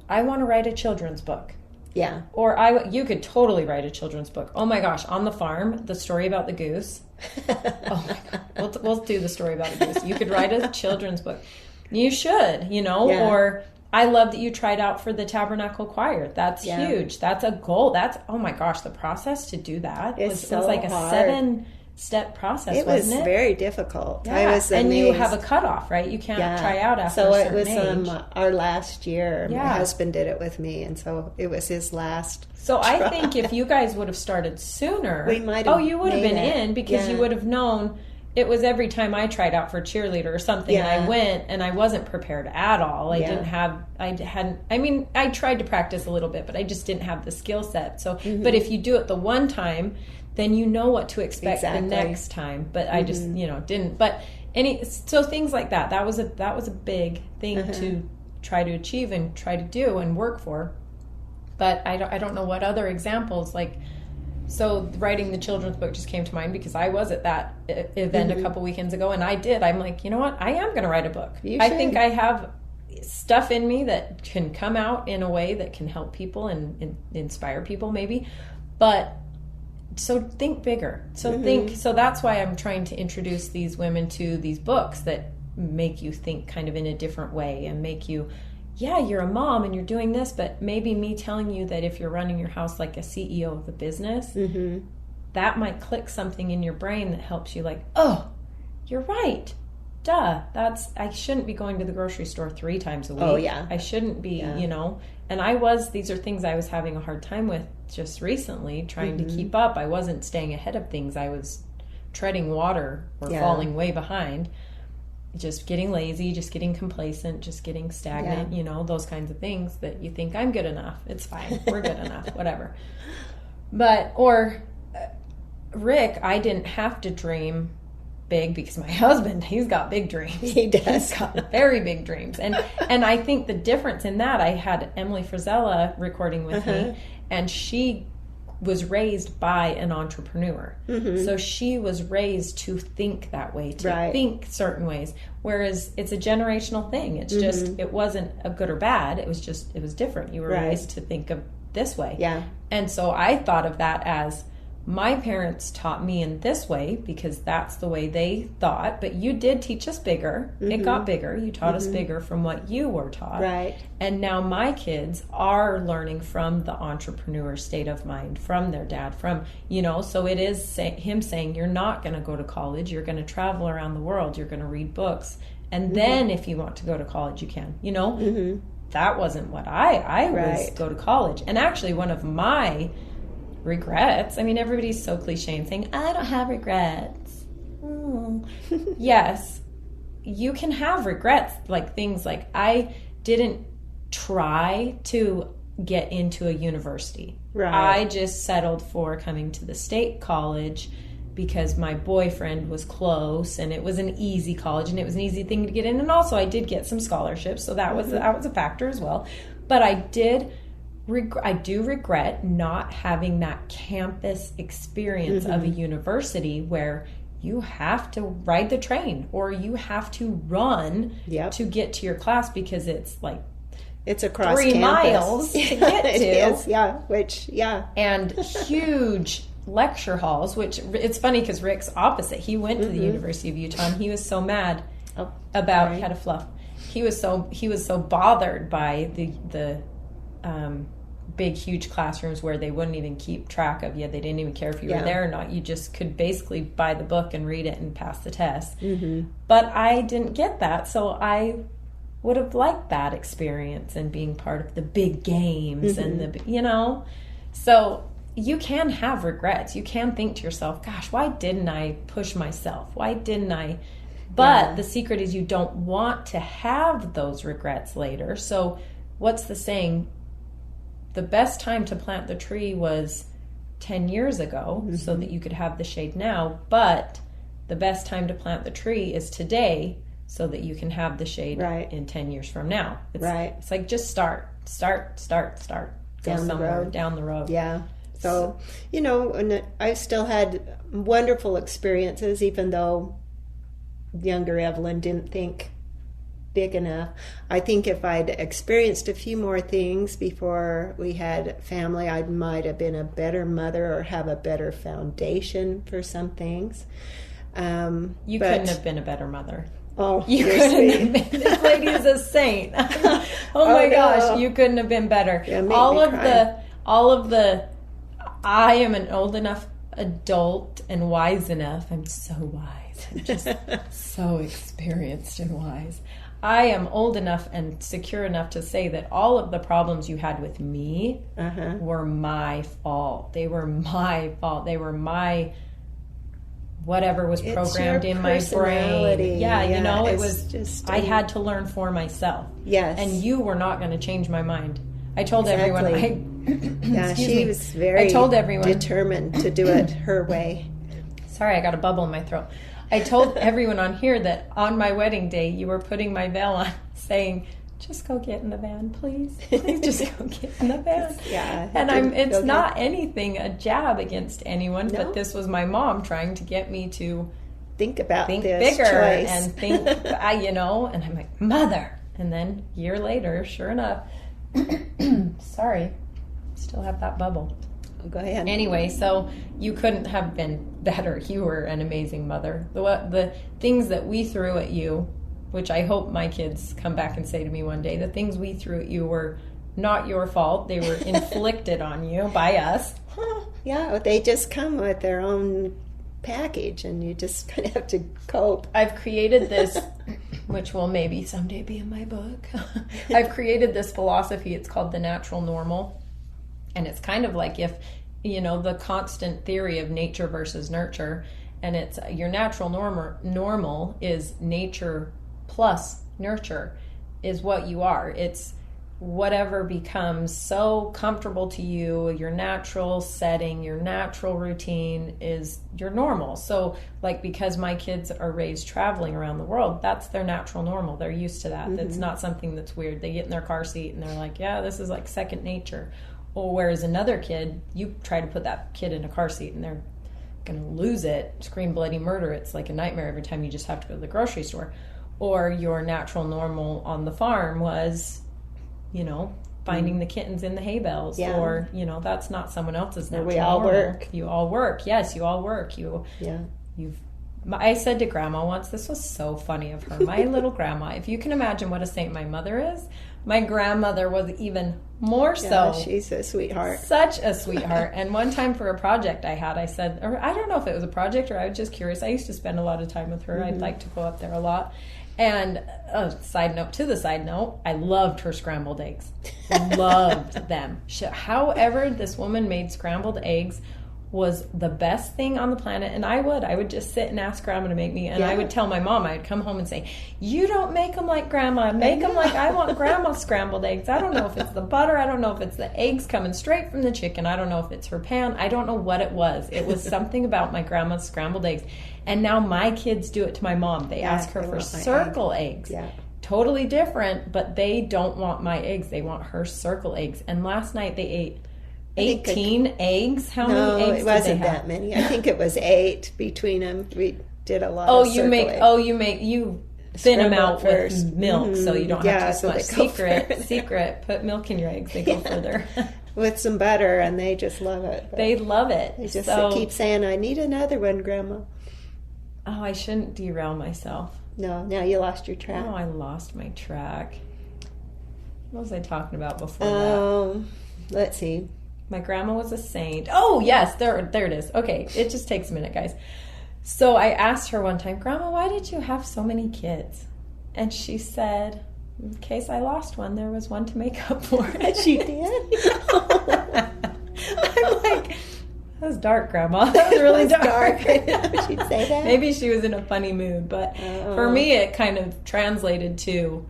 Speaker 1: I want to write a children's book.
Speaker 2: Yeah.
Speaker 1: Or you could totally write a children's book. Oh my gosh, on the farm, the story about the goose. Oh my God. We'll do the story about the goose. You could write a children's book. You should,
Speaker 2: Yeah.
Speaker 1: Or I love that you tried out for the Tabernacle Choir. That's huge. That's a goal. That's, oh my gosh, the process to do that was like
Speaker 2: hard.
Speaker 1: A 7-step process, wasn't it?
Speaker 2: It was very difficult.
Speaker 1: Yeah.
Speaker 2: I was amazed.
Speaker 1: And you have a cutoff, right? You can't try out after a certain age.
Speaker 2: So it was our last year. My husband did it with me, and so it was his last
Speaker 1: So
Speaker 2: try.
Speaker 1: I think if you guys would have started sooner,
Speaker 2: we might have
Speaker 1: you would have been in, because you would have known. It was every time I tried out for cheerleader or something, and I went, and I wasn't prepared at all. I tried to practice a little bit, but I just didn't have the skill set. So, but if you do it the one time, then you know what to expect the next time. But I just, didn't. But so things like that. That was a big thing to try to achieve and try to do and work for. But I don't know what other examples like. So writing the children's book just came to mind because I was at that event a couple weekends ago, and I'm like, you know what? I am going to write a book. I think I have stuff in me that can come out in a way that can help people and inspire people maybe. But so think bigger. So that's why I'm trying to introduce these women to these books that make you think kind of in a different way and make you, you're a mom and you're doing this, but maybe me telling you that if you're running your house like a CEO of a business, that might click something in your brain that helps you like, oh, you're right. Duh. I shouldn't be going to the grocery store 3 times a week.
Speaker 2: Oh, yeah.
Speaker 1: I shouldn't be, and these are things I was having a hard time with just recently, trying to keep up. I wasn't staying ahead of things. I was treading water or falling way behind. Just getting lazy, just getting complacent, just getting stagnant, those kinds of things that you think, I'm good enough. It's fine. We're good enough. Whatever. But, Rick, I didn't have to dream big because my husband, he's got big dreams.
Speaker 2: He does.
Speaker 1: He's got very big dreams. And I think the difference in that, I had Emily Frizella recording with me, and she was raised by an entrepreneur. So she was raised to think that way, to think certain ways. Whereas it's a generational thing. It's just, it wasn't a good or bad. It was different. You were raised to think of this way. Yeah. And so I thought of that as, my parents taught me in this way because that's the way they thought, but you did teach us bigger. It got bigger. You taught us bigger from what you were taught. Right. And now my kids are learning from the entrepreneur state of mind, from their dad, so it is him saying, you're not going to go to college. You're going to travel around the world. You're going to read books. And then if you want to go to college, you can, That wasn't what I was go to college. And actually one of my regrets. I mean, everybody's so cliche and saying, I don't have regrets. Yes, you can have regrets, like things like I didn't try to get into a university.
Speaker 2: Right.
Speaker 1: I just settled for coming to the state college because my boyfriend was close, and it was an easy college, and it was an easy thing to get in. And also I did get some scholarships, so that was a factor as well. But I do regret not having that campus experience of a university where you have to ride the train or you have to run to get to your class, because it's like
Speaker 2: it's across
Speaker 1: 3
Speaker 2: campus.
Speaker 1: miles to get to.
Speaker 2: It is,
Speaker 1: And huge lecture halls, which it's funny because Rick's opposite. He went to the University of Utah, and he was so mad about, he had a fluff. He was so bothered by the big, huge classrooms where they wouldn't even keep track of you. They didn't even care if you were there or not. You just could basically buy the book and read it and pass the test. But I didn't get that, so I would have liked that experience and being part of the big games and the, so you can have regrets. You can think to yourself, gosh, why didn't I push myself? Why didn't I? But the secret is you don't want to have those regrets later. So what's the saying? The best time to plant the tree was 10 years ago so that you could have the shade now. But the best time to plant the tree is today so that you can have the shade in 10 years from now. It's like just start. Go somewhere down the road.
Speaker 2: Yeah. So, and I still had wonderful experiences, even though younger Evelyn didn't think big enough. I think if I'd experienced a few more things before we had family, I might have been a better mother or have a better foundation for some things.
Speaker 1: You couldn't have been a better mother.
Speaker 2: Oh,
Speaker 1: you couldn't have been. This lady is a saint. Oh my gosh, you couldn't have been better.
Speaker 2: Yeah,
Speaker 1: all of the I am an old enough adult and wise enough. I'm so wise. I'm just so experienced and wise. I am old enough and secure enough to say that all of the problems you had with me were my fault. They were my fault. They were my whatever was programmed in my brain. Yeah, it was just I had to learn for myself.
Speaker 2: Yes.
Speaker 1: And you were not going to change my mind. I told everyone
Speaker 2: she was very determined to do it her way.
Speaker 1: Sorry, I got a bubble in my throat. I told everyone on here that on my wedding day, you were putting my veil on, saying, just go get in the van, please. Please just go get in the van. And it's not anything, a jab against anyone, but this was my mom trying to get me to
Speaker 2: think this
Speaker 1: bigger
Speaker 2: choice.
Speaker 1: And think, and I'm like, mother. And then a year later, sure enough, sorry, still have that bubble.
Speaker 2: Go ahead.
Speaker 1: Anyway, so you couldn't have been better. You were an amazing mother. The things that we threw at you, which I hope my kids come back and say to me one day, the things we threw at you were not your fault. They were inflicted on you by us.
Speaker 2: Yeah, they just come with their own package, and you just kind of have to cope.
Speaker 1: I've created this, which will maybe someday be in my book. I've created this philosophy. It's called the natural normal. And it's kind of like if, the constant theory of nature versus nurture, and it's your natural normal is nature plus nurture is what you are. It's whatever becomes so comfortable to you, your natural setting, your natural routine is your normal. So like, because my kids are raised traveling around the world, that's their natural normal. They're used to that. That's not something that's weird. They get in their car seat and they're like, yeah, this is like second nature. Or whereas another kid, you try to put that kid in a car seat and they're going to lose it, scream bloody murder. It's like a nightmare every time you just have to go to the grocery store. Or your natural normal on the farm was, finding the kittens in the hay bales. Yeah. Or, that's not someone else's natural
Speaker 2: we all
Speaker 1: normal.
Speaker 2: Work.
Speaker 1: You all work. Yes, you all work. I said to Grandma once, this was so funny of her, my little grandma, if you can imagine what a saint my mother is, my grandmother was even more so.
Speaker 2: Yeah, she's a sweetheart.
Speaker 1: Such a sweetheart. And one time for a project I said, or I don't know if it was a project or I was just curious. I used to spend a lot of time with her. I'd like to go up there a lot. And side note, I loved her scrambled eggs. Loved them. However, this woman made scrambled eggs was the best thing on the planet. And I would just sit and ask Grandma to make me. And I would tell my mom, I'd come home and say, you don't make them like Grandma. Make them like I want Grandma's scrambled eggs. I don't know if it's the butter. I don't know if it's the eggs coming straight from the chicken. I don't know if it's her pan. I don't know what it was. It was something about my grandma's scrambled eggs. And now my kids do it to my mom. They ask her for circle eggs. Yeah. Totally different, but they don't want my eggs. They want her circle eggs. And last night they ate 18 eggs. How many eggs?
Speaker 2: No, it wasn't that many. I think it was 8 between them. We did a lot.
Speaker 1: You thin them out with milk, so you don't have to much. Secret. Put milk in your eggs. They go further.
Speaker 2: With some butter, and they just love it.
Speaker 1: They love it.
Speaker 2: They just keep saying, "I need another one, Grandma."
Speaker 1: Oh, I shouldn't derail myself.
Speaker 2: No, now you lost your track.
Speaker 1: Oh, I lost my track. What was I talking about before that?
Speaker 2: Let's see.
Speaker 1: My grandma was a saint. Oh, yes, there it is. Okay, it just takes a minute, guys. So I asked her one time, Grandma, why did you have so many kids? And she said, in case I lost one, there was one to make up for it.
Speaker 2: She did?
Speaker 1: I'm like, that was dark, Grandma. That was really dark.
Speaker 2: She'd say that.
Speaker 1: Maybe she was in a funny mood, but for me, it kind of translated to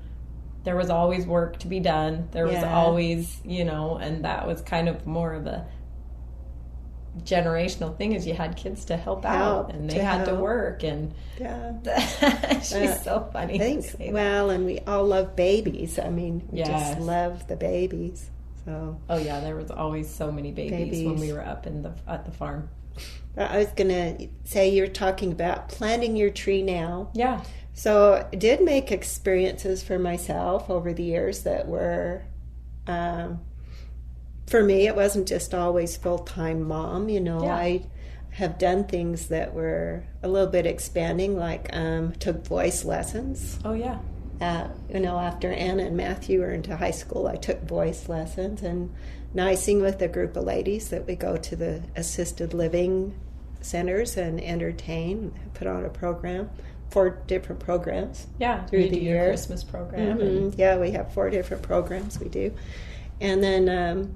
Speaker 1: there was always work to be done. There was always, and that was kind of more of a generational thing, is you had kids to help out, and they had to work, and she's so funny.
Speaker 2: Thanks. Well, and we all love babies. I mean, we just love the babies. So.
Speaker 1: Oh yeah, there was always so many babies when we were up at the farm.
Speaker 2: I was gonna say, you're talking about planting your tree now.
Speaker 1: Yeah.
Speaker 2: So I did make experiences for myself over the years that were, for me, it wasn't just always full-time mom. I have done things that were a little bit expanding, like took voice lessons.
Speaker 1: Oh yeah.
Speaker 2: After Anna and Matthew were into high school, I took voice lessons, and now I sing with a group of ladies that we go to the assisted living centers and entertain, put on a program, 4 different programs.
Speaker 1: Yeah,
Speaker 2: through the year.
Speaker 1: Christmas program.
Speaker 2: Mm-hmm. Yeah, we have 4 different programs we do, and then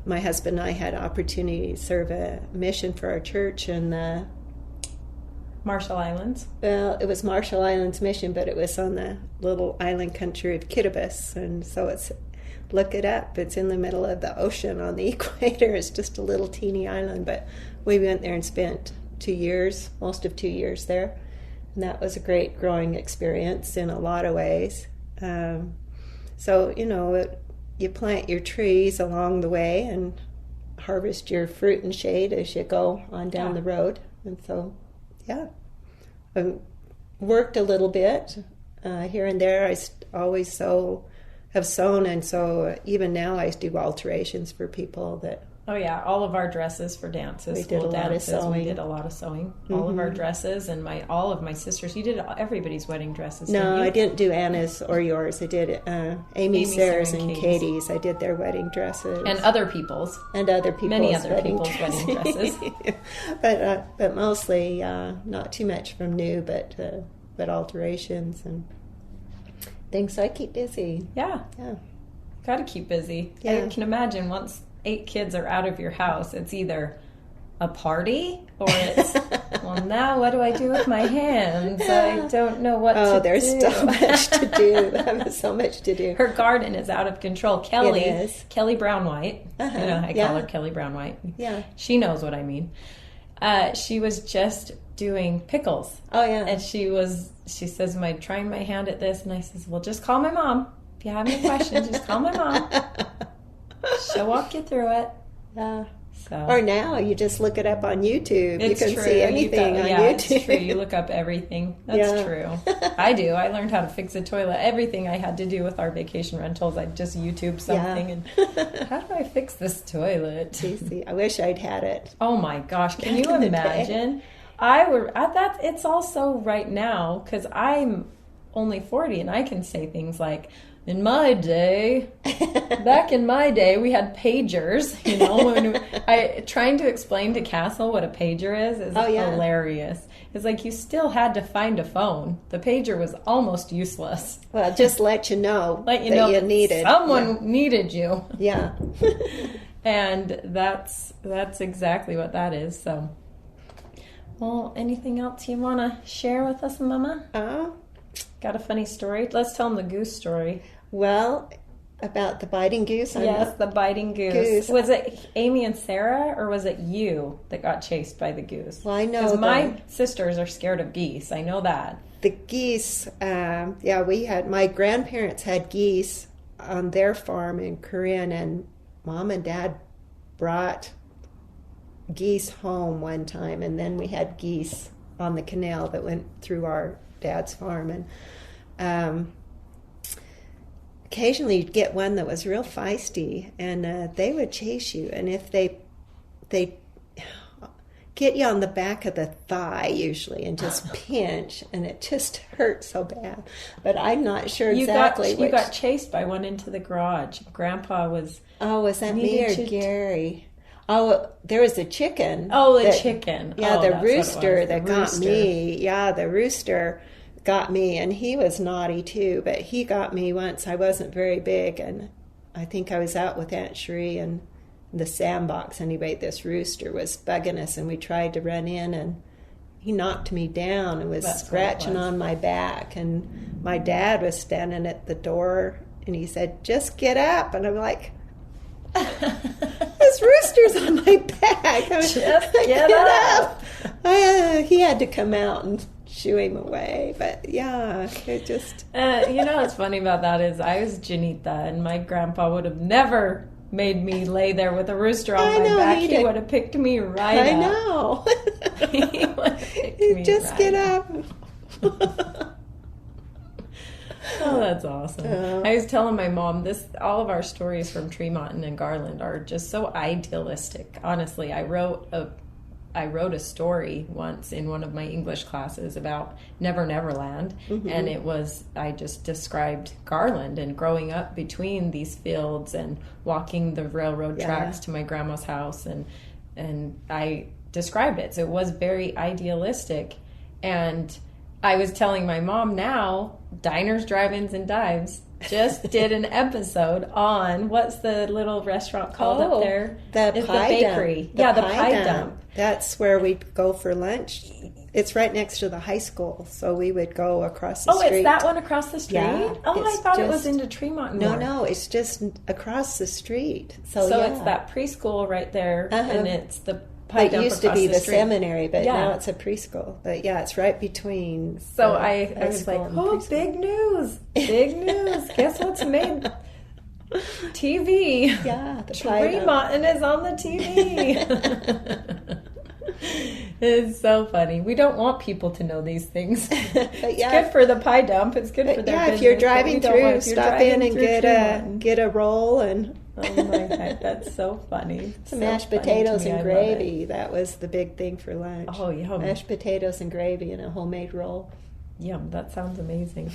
Speaker 2: my husband and I had opportunity to serve a mission for our church in the
Speaker 1: Marshall Islands.
Speaker 2: Well, it was Marshall Islands mission, but it was on the little island country of Kiribati, and so look it up. It's in the middle of the ocean on the equator. It's just a little teeny island, but we went there and spent 2 years, most of 2 years there, and that was a great growing experience in a lot of ways. So you plant your trees along the way and harvest your fruit and shade as you go on down the road, and so. Yeah, I worked a little bit here and there. I always have sewn, and so even now I do alterations for people that.
Speaker 1: Oh yeah, all of our dresses for dances.
Speaker 2: We did a lot of sewing.
Speaker 1: We did a lot of sewing. Mm-hmm. All of our dresses, and all of my sisters. You did everybody's wedding dresses.
Speaker 2: No,
Speaker 1: didn't you?
Speaker 2: I didn't do Anna's or yours. I did Amy, Sarah's, and Katie's. I did their wedding dresses,
Speaker 1: and other people's,
Speaker 2: many other people's wedding dresses. but mostly not too much from new, but alterations and things. So I keep busy.
Speaker 1: Yeah. Got to keep busy.
Speaker 2: Yeah.
Speaker 1: I can imagine once 8 kids are out of your house, it's either a party or it's, well, now what do I do with my hands? I don't know what to do.
Speaker 2: Oh, there's so much to do. There's so much to do.
Speaker 1: Her garden is out of control. Kelly,
Speaker 2: it is.
Speaker 1: Kelly Brown-White, I call her Kelly Brown-White.
Speaker 2: Yeah.
Speaker 1: She knows what I mean. She was just doing pickles.
Speaker 2: Oh, yeah.
Speaker 1: And she says, am I trying my hand at this? And I says, well, just call my mom. If you have any questions, just call my mom. She'll walk you through it.
Speaker 2: Yeah.
Speaker 1: So.
Speaker 2: Or now you just look it up on YouTube. You can see anything on YouTube.
Speaker 1: It's true. You look up everything. That's true. I do. I learned how to fix a toilet. Everything I had to do with our vacation rentals, I'd just YouTube something and how do I fix this toilet?
Speaker 2: I wish I'd had it.
Speaker 1: Oh my gosh! Can you imagine? It's also right now because I'm only 40 and I can say things like, in my day, back in my day, we had pagers, when trying to explain to Castle what a pager is hilarious. It's like you still had to find a phone. The pager was almost useless.
Speaker 2: Well, just let you know
Speaker 1: that
Speaker 2: you needed.
Speaker 1: Someone needed you.
Speaker 2: Yeah.
Speaker 1: And that's exactly what that is. So, well, anything else you want to share with us, Mama? Got a funny story? Let's tell them the goose story.
Speaker 2: Well, about the biting goose?
Speaker 1: Yes, the biting goose. Was it Amy and Sarah, or was it you that got chased by the goose?
Speaker 2: Well, I know
Speaker 1: because my sisters are scared of geese. I know that.
Speaker 2: The geese, my grandparents had geese on their farm in Corinne, and Mom and Dad brought geese home one time, and then we had geese on the canal that went through our dad's farm, and occasionally you'd get one that was real feisty, and they would chase you, and if they get you on the back of the thigh usually and just pinch, and it just hurt so bad. But I'm not sure exactly
Speaker 1: You got chased by one into the garage. Grandpa was...
Speaker 2: Oh, was that me or Gary? Oh, there was a chicken.
Speaker 1: Oh, the chicken.
Speaker 2: Yeah,
Speaker 1: the
Speaker 2: rooster that got me. Yeah, the rooster got me, and he was naughty too, but he got me once. I wasn't very big, and I think I was out with Aunt Cherie and the sandbox. Anyway, this rooster was bugging us, and we tried to run in, and he knocked me down and was scratching on my back, and my dad was standing at the door, and he said, "Just get up," and I'm like, this rooster's on my back.
Speaker 1: Just get up.
Speaker 2: He had to come out and shoo him away, but yeah, it just...
Speaker 1: what's funny about that is I was Janita, and my grandpa would have never made me lay there with a rooster on my back. He would have picked me right up.
Speaker 2: I know.
Speaker 1: He would have picked me
Speaker 2: just get up.
Speaker 1: Oh, that's awesome. I was telling my mom all of our stories from Tremont and Garland are just so idealistic. Honestly, I wrote a story once in one of my English classes about Never Never Land, and I just described Garland and growing up between these fields and walking the railroad tracks to my grandma's house, and I described it. So it was very idealistic, and I was telling my mom now, Diners, Drive-Ins, and Dives just did an episode on, what's the little restaurant called up there?
Speaker 2: The
Speaker 1: bakery.
Speaker 2: The
Speaker 1: pie dump.
Speaker 2: That's where we'd go for lunch. It's right next to the high school, so we would go across the street.
Speaker 1: Oh, it's that one across the street?
Speaker 2: Yeah,
Speaker 1: I thought it was into Tremont more.
Speaker 2: No, it's just across the street.
Speaker 1: So it's that preschool right there, and it's the pie dump.
Speaker 2: It used to be the seminary, but
Speaker 1: yeah.
Speaker 2: Now it's a preschool. But yeah, it's right between.
Speaker 1: So I was like, oh, big news. Big news. Guess what's made TV?
Speaker 2: Yeah, the
Speaker 1: Tremont and is on the TV. It's so funny. We don't want people to know these things. It's good for the pie dump. It's good for their business.
Speaker 2: If you're driving through, stop in and get a roll and.
Speaker 1: Oh my God, that's so funny.
Speaker 2: Some mashed potatoes and gravy. That was the big thing for lunch.
Speaker 1: Oh, yum.
Speaker 2: Mashed potatoes and gravy and a homemade roll.
Speaker 1: Yum, that sounds amazing.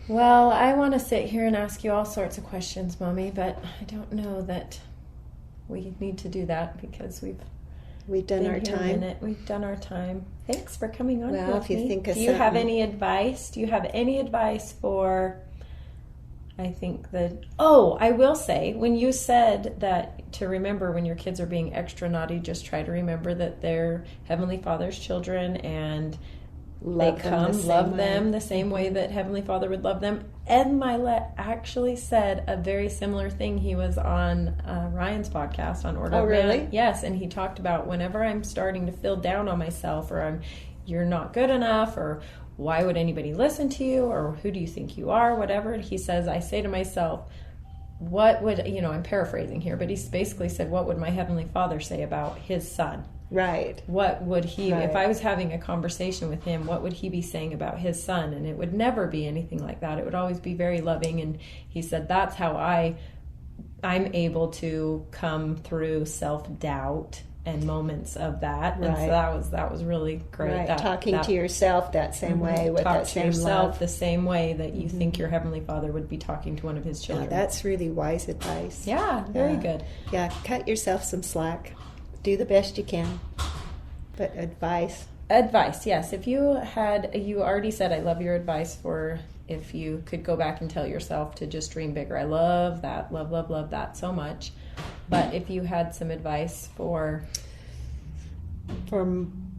Speaker 1: Well, I want to sit here and ask you all sorts of questions, Mommy, but I don't know that we need to do that because we've
Speaker 2: done our time.
Speaker 1: We've done our time. Thanks for coming on.
Speaker 2: Well, if you
Speaker 1: me.
Speaker 2: think of
Speaker 1: Do you have any advice? Do you have any advice for... I think that... Oh, I will say, when you said that to remember when your kids are being extra naughty, just try to remember that they're Heavenly Father's children and love them the same way that Heavenly Father would love them. Ed Milet actually said a very similar thing. He was on Ryan's podcast on Order of Man.
Speaker 2: Really?
Speaker 1: Yes, and he talked about whenever I'm starting to feel down on myself or you're not good enough or why would anybody listen to you or who do you think you are, whatever. He says, I say to myself, what would, I'm paraphrasing here, but he basically said, what would my Heavenly Father say about his son?
Speaker 2: Right.
Speaker 1: What would he, if I was having a conversation with him, what would he be saying about his son? And it would never be anything like that. It would always be very loving. And he said, that's how I'm able to come through self-doubt and moments of that. And so that was really great.
Speaker 2: Right. Talking to yourself that same way with that same
Speaker 1: yourself
Speaker 2: love.
Speaker 1: The same way that you think your Heavenly Father would be talking to one of his children.
Speaker 2: Yeah, that's really wise advice.
Speaker 1: Yeah, very good.
Speaker 2: Yeah, cut yourself some slack. Do the best you can. But advice,
Speaker 1: yes. If you already said I love your advice for if you could go back and tell yourself to just dream bigger. I love that. Love that so much. But if you had some advice for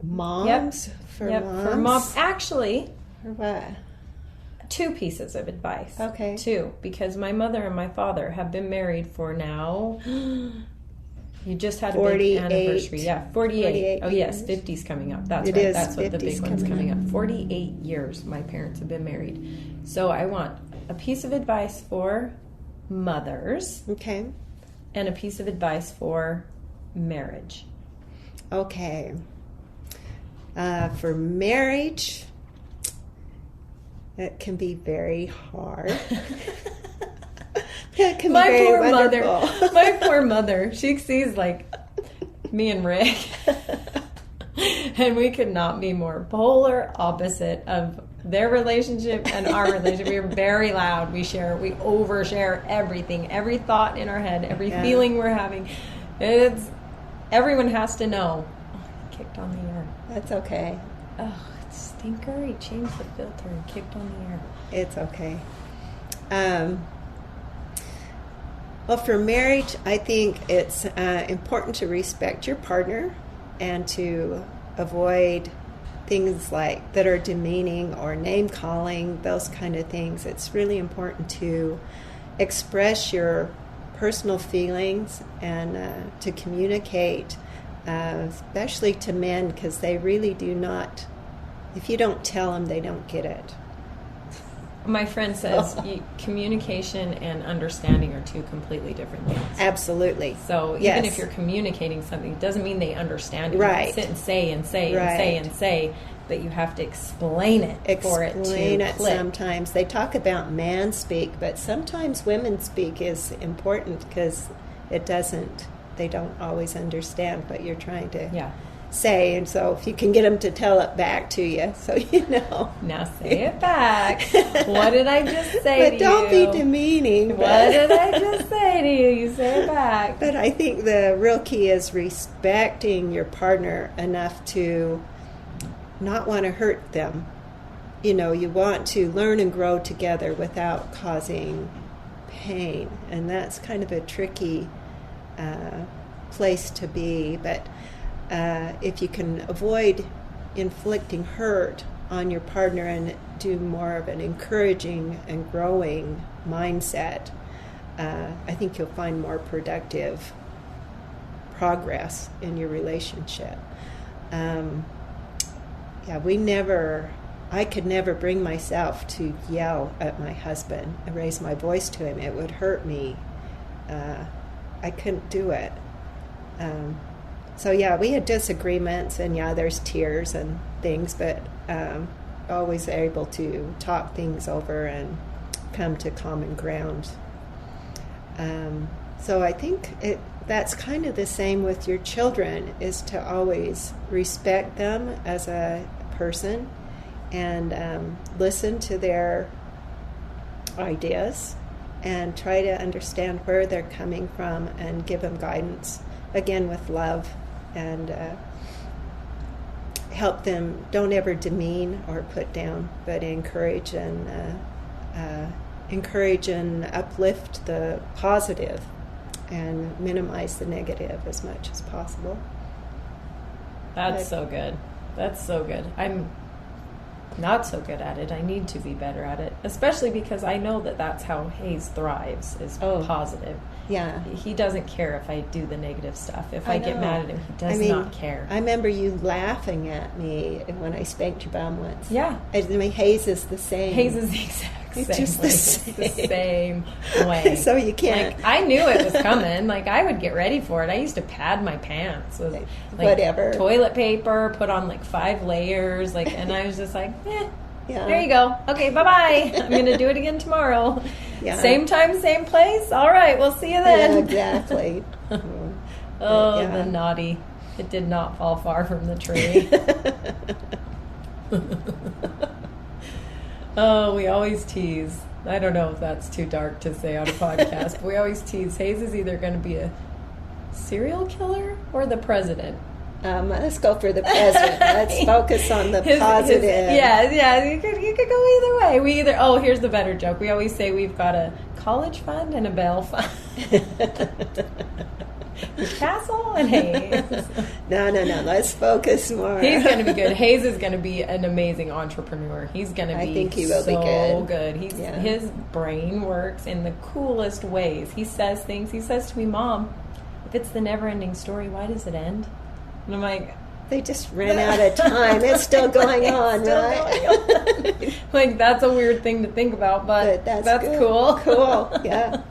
Speaker 2: moms,
Speaker 1: for moms, actually,
Speaker 2: or what?
Speaker 1: 2 pieces of advice.
Speaker 2: Okay.
Speaker 1: 2, because my mother and my father have been married for now. You just had a big anniversary. Yeah, 48. Oh, yes, 50's coming up. That's
Speaker 2: it
Speaker 1: right.
Speaker 2: Is.
Speaker 1: That's what the big one's coming
Speaker 2: up.
Speaker 1: 48 years my parents have been married. So I want a piece of advice for mothers.
Speaker 2: Okay.
Speaker 1: And a piece of advice for marriage.
Speaker 2: Okay. For marriage, it can be very hard. It can be very wonderful.
Speaker 1: My poor mother. She sees like me and Rick, and we could not be more polar opposite of their relationship and our relationship. We are very loud. We overshare everything, every thought in our head, every feeling we're having. Everyone has to know. Oh, he kicked on the air.
Speaker 2: That's okay.
Speaker 1: Oh, it's stinker. He changed the filter and kicked on the air.
Speaker 2: It's okay. Well, for marriage, I think it's important to respect your partner and to avoid things like that are demeaning or name calling, those kind of things. It's really important to express your personal feelings and to communicate, especially to men, because they really do not, if you don't tell them, they don't get it.
Speaker 1: My friend says communication and understanding are 2 completely different things.
Speaker 2: Absolutely.
Speaker 1: So even if you're communicating something, it doesn't mean they understand it.
Speaker 2: Right.
Speaker 1: You can sit and say, but you have to explain it for it to click.
Speaker 2: Sometimes. They talk about man speak, but sometimes women speak is important because they don't always understand what you're trying to say, and so if you can get them to tell it back to you, so you know.
Speaker 1: Now say it back. What did I just say to you?
Speaker 2: But don't be demeaning.
Speaker 1: What did I just say to you? You say it back.
Speaker 2: But I think the real key is respecting your partner enough to not want to hurt them. You know, you want to learn and grow together without causing pain, and that's kind of a tricky place to be, but if you can avoid inflicting hurt on your partner and do more of an encouraging and growing mindset, I think you'll find more productive progress in your relationship. I could never bring myself to yell at my husband and raise my voice to him. It would hurt me. I couldn't do it. So we had disagreements, and there's tears and things, but always able to talk things over and come to common ground. So I think that's kind of the same with your children, is to always respect them as a person and listen to their ideas and try to understand where they're coming from and give them guidance, again with love, and help them. Don't ever demean or put down, but encourage and uplift the positive and minimize the negative as much as possible.
Speaker 1: That's so good. That's so good. I'm not so good at it. I need to be better at it, especially because I know that that's how Hayes thrives, is positive.
Speaker 2: Yeah.
Speaker 1: He doesn't care if I do the negative stuff. If I get mad at him, he does not care.
Speaker 2: I remember you laughing at me when I spanked your bum once.
Speaker 1: Yeah.
Speaker 2: Hayes is the same.
Speaker 1: Hayes is the exact same.
Speaker 2: It's just the
Speaker 1: same way.
Speaker 2: So you can't.
Speaker 1: I knew it was coming. I would get ready for it. I used to pad my pants with
Speaker 2: whatever.
Speaker 1: Toilet paper, put on 5 layers, and I was just
Speaker 2: yeah.
Speaker 1: There you go. Okay, bye-bye. I'm going to do it again tomorrow.
Speaker 2: Yeah.
Speaker 1: Same time, same place? All right, we'll see you then.
Speaker 2: Yeah, exactly.
Speaker 1: The naughty. It did not fall far from the tree. We always tease. I don't know if that's too dark to say on a podcast, but we always tease. Hayes is either going to be a serial killer or the president.
Speaker 2: Let's go for the president. Let's focus on the positive.
Speaker 1: You could go either way. Here's the better joke. We always say we've got a college fund and a bail fund. Castle and Hayes.
Speaker 2: No. Let's focus more.
Speaker 1: He's going to be good. Hayes is going to be an amazing entrepreneur. He's going to be
Speaker 2: I think he will
Speaker 1: so
Speaker 2: be
Speaker 1: good. His brain works in the coolest ways. He says things. He says to me, Mom, if it's the never-ending story, why does it end? And I'm like,
Speaker 2: they just ran out of time. It's still going on,
Speaker 1: right? Like, that's a weird thing to think about, but that's cool.
Speaker 2: Cool, yeah.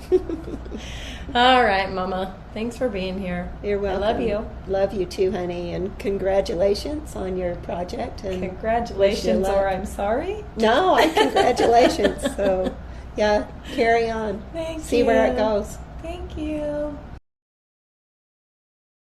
Speaker 1: All right, Mama. Thanks for being here.
Speaker 2: You're welcome.
Speaker 1: I love you.
Speaker 2: Love you too, honey, and congratulations on your project. And
Speaker 1: congratulations, or I'm sorry?
Speaker 2: No, congratulations. So, yeah, carry on.
Speaker 1: Thank you.
Speaker 2: See where it goes.
Speaker 1: Thank you.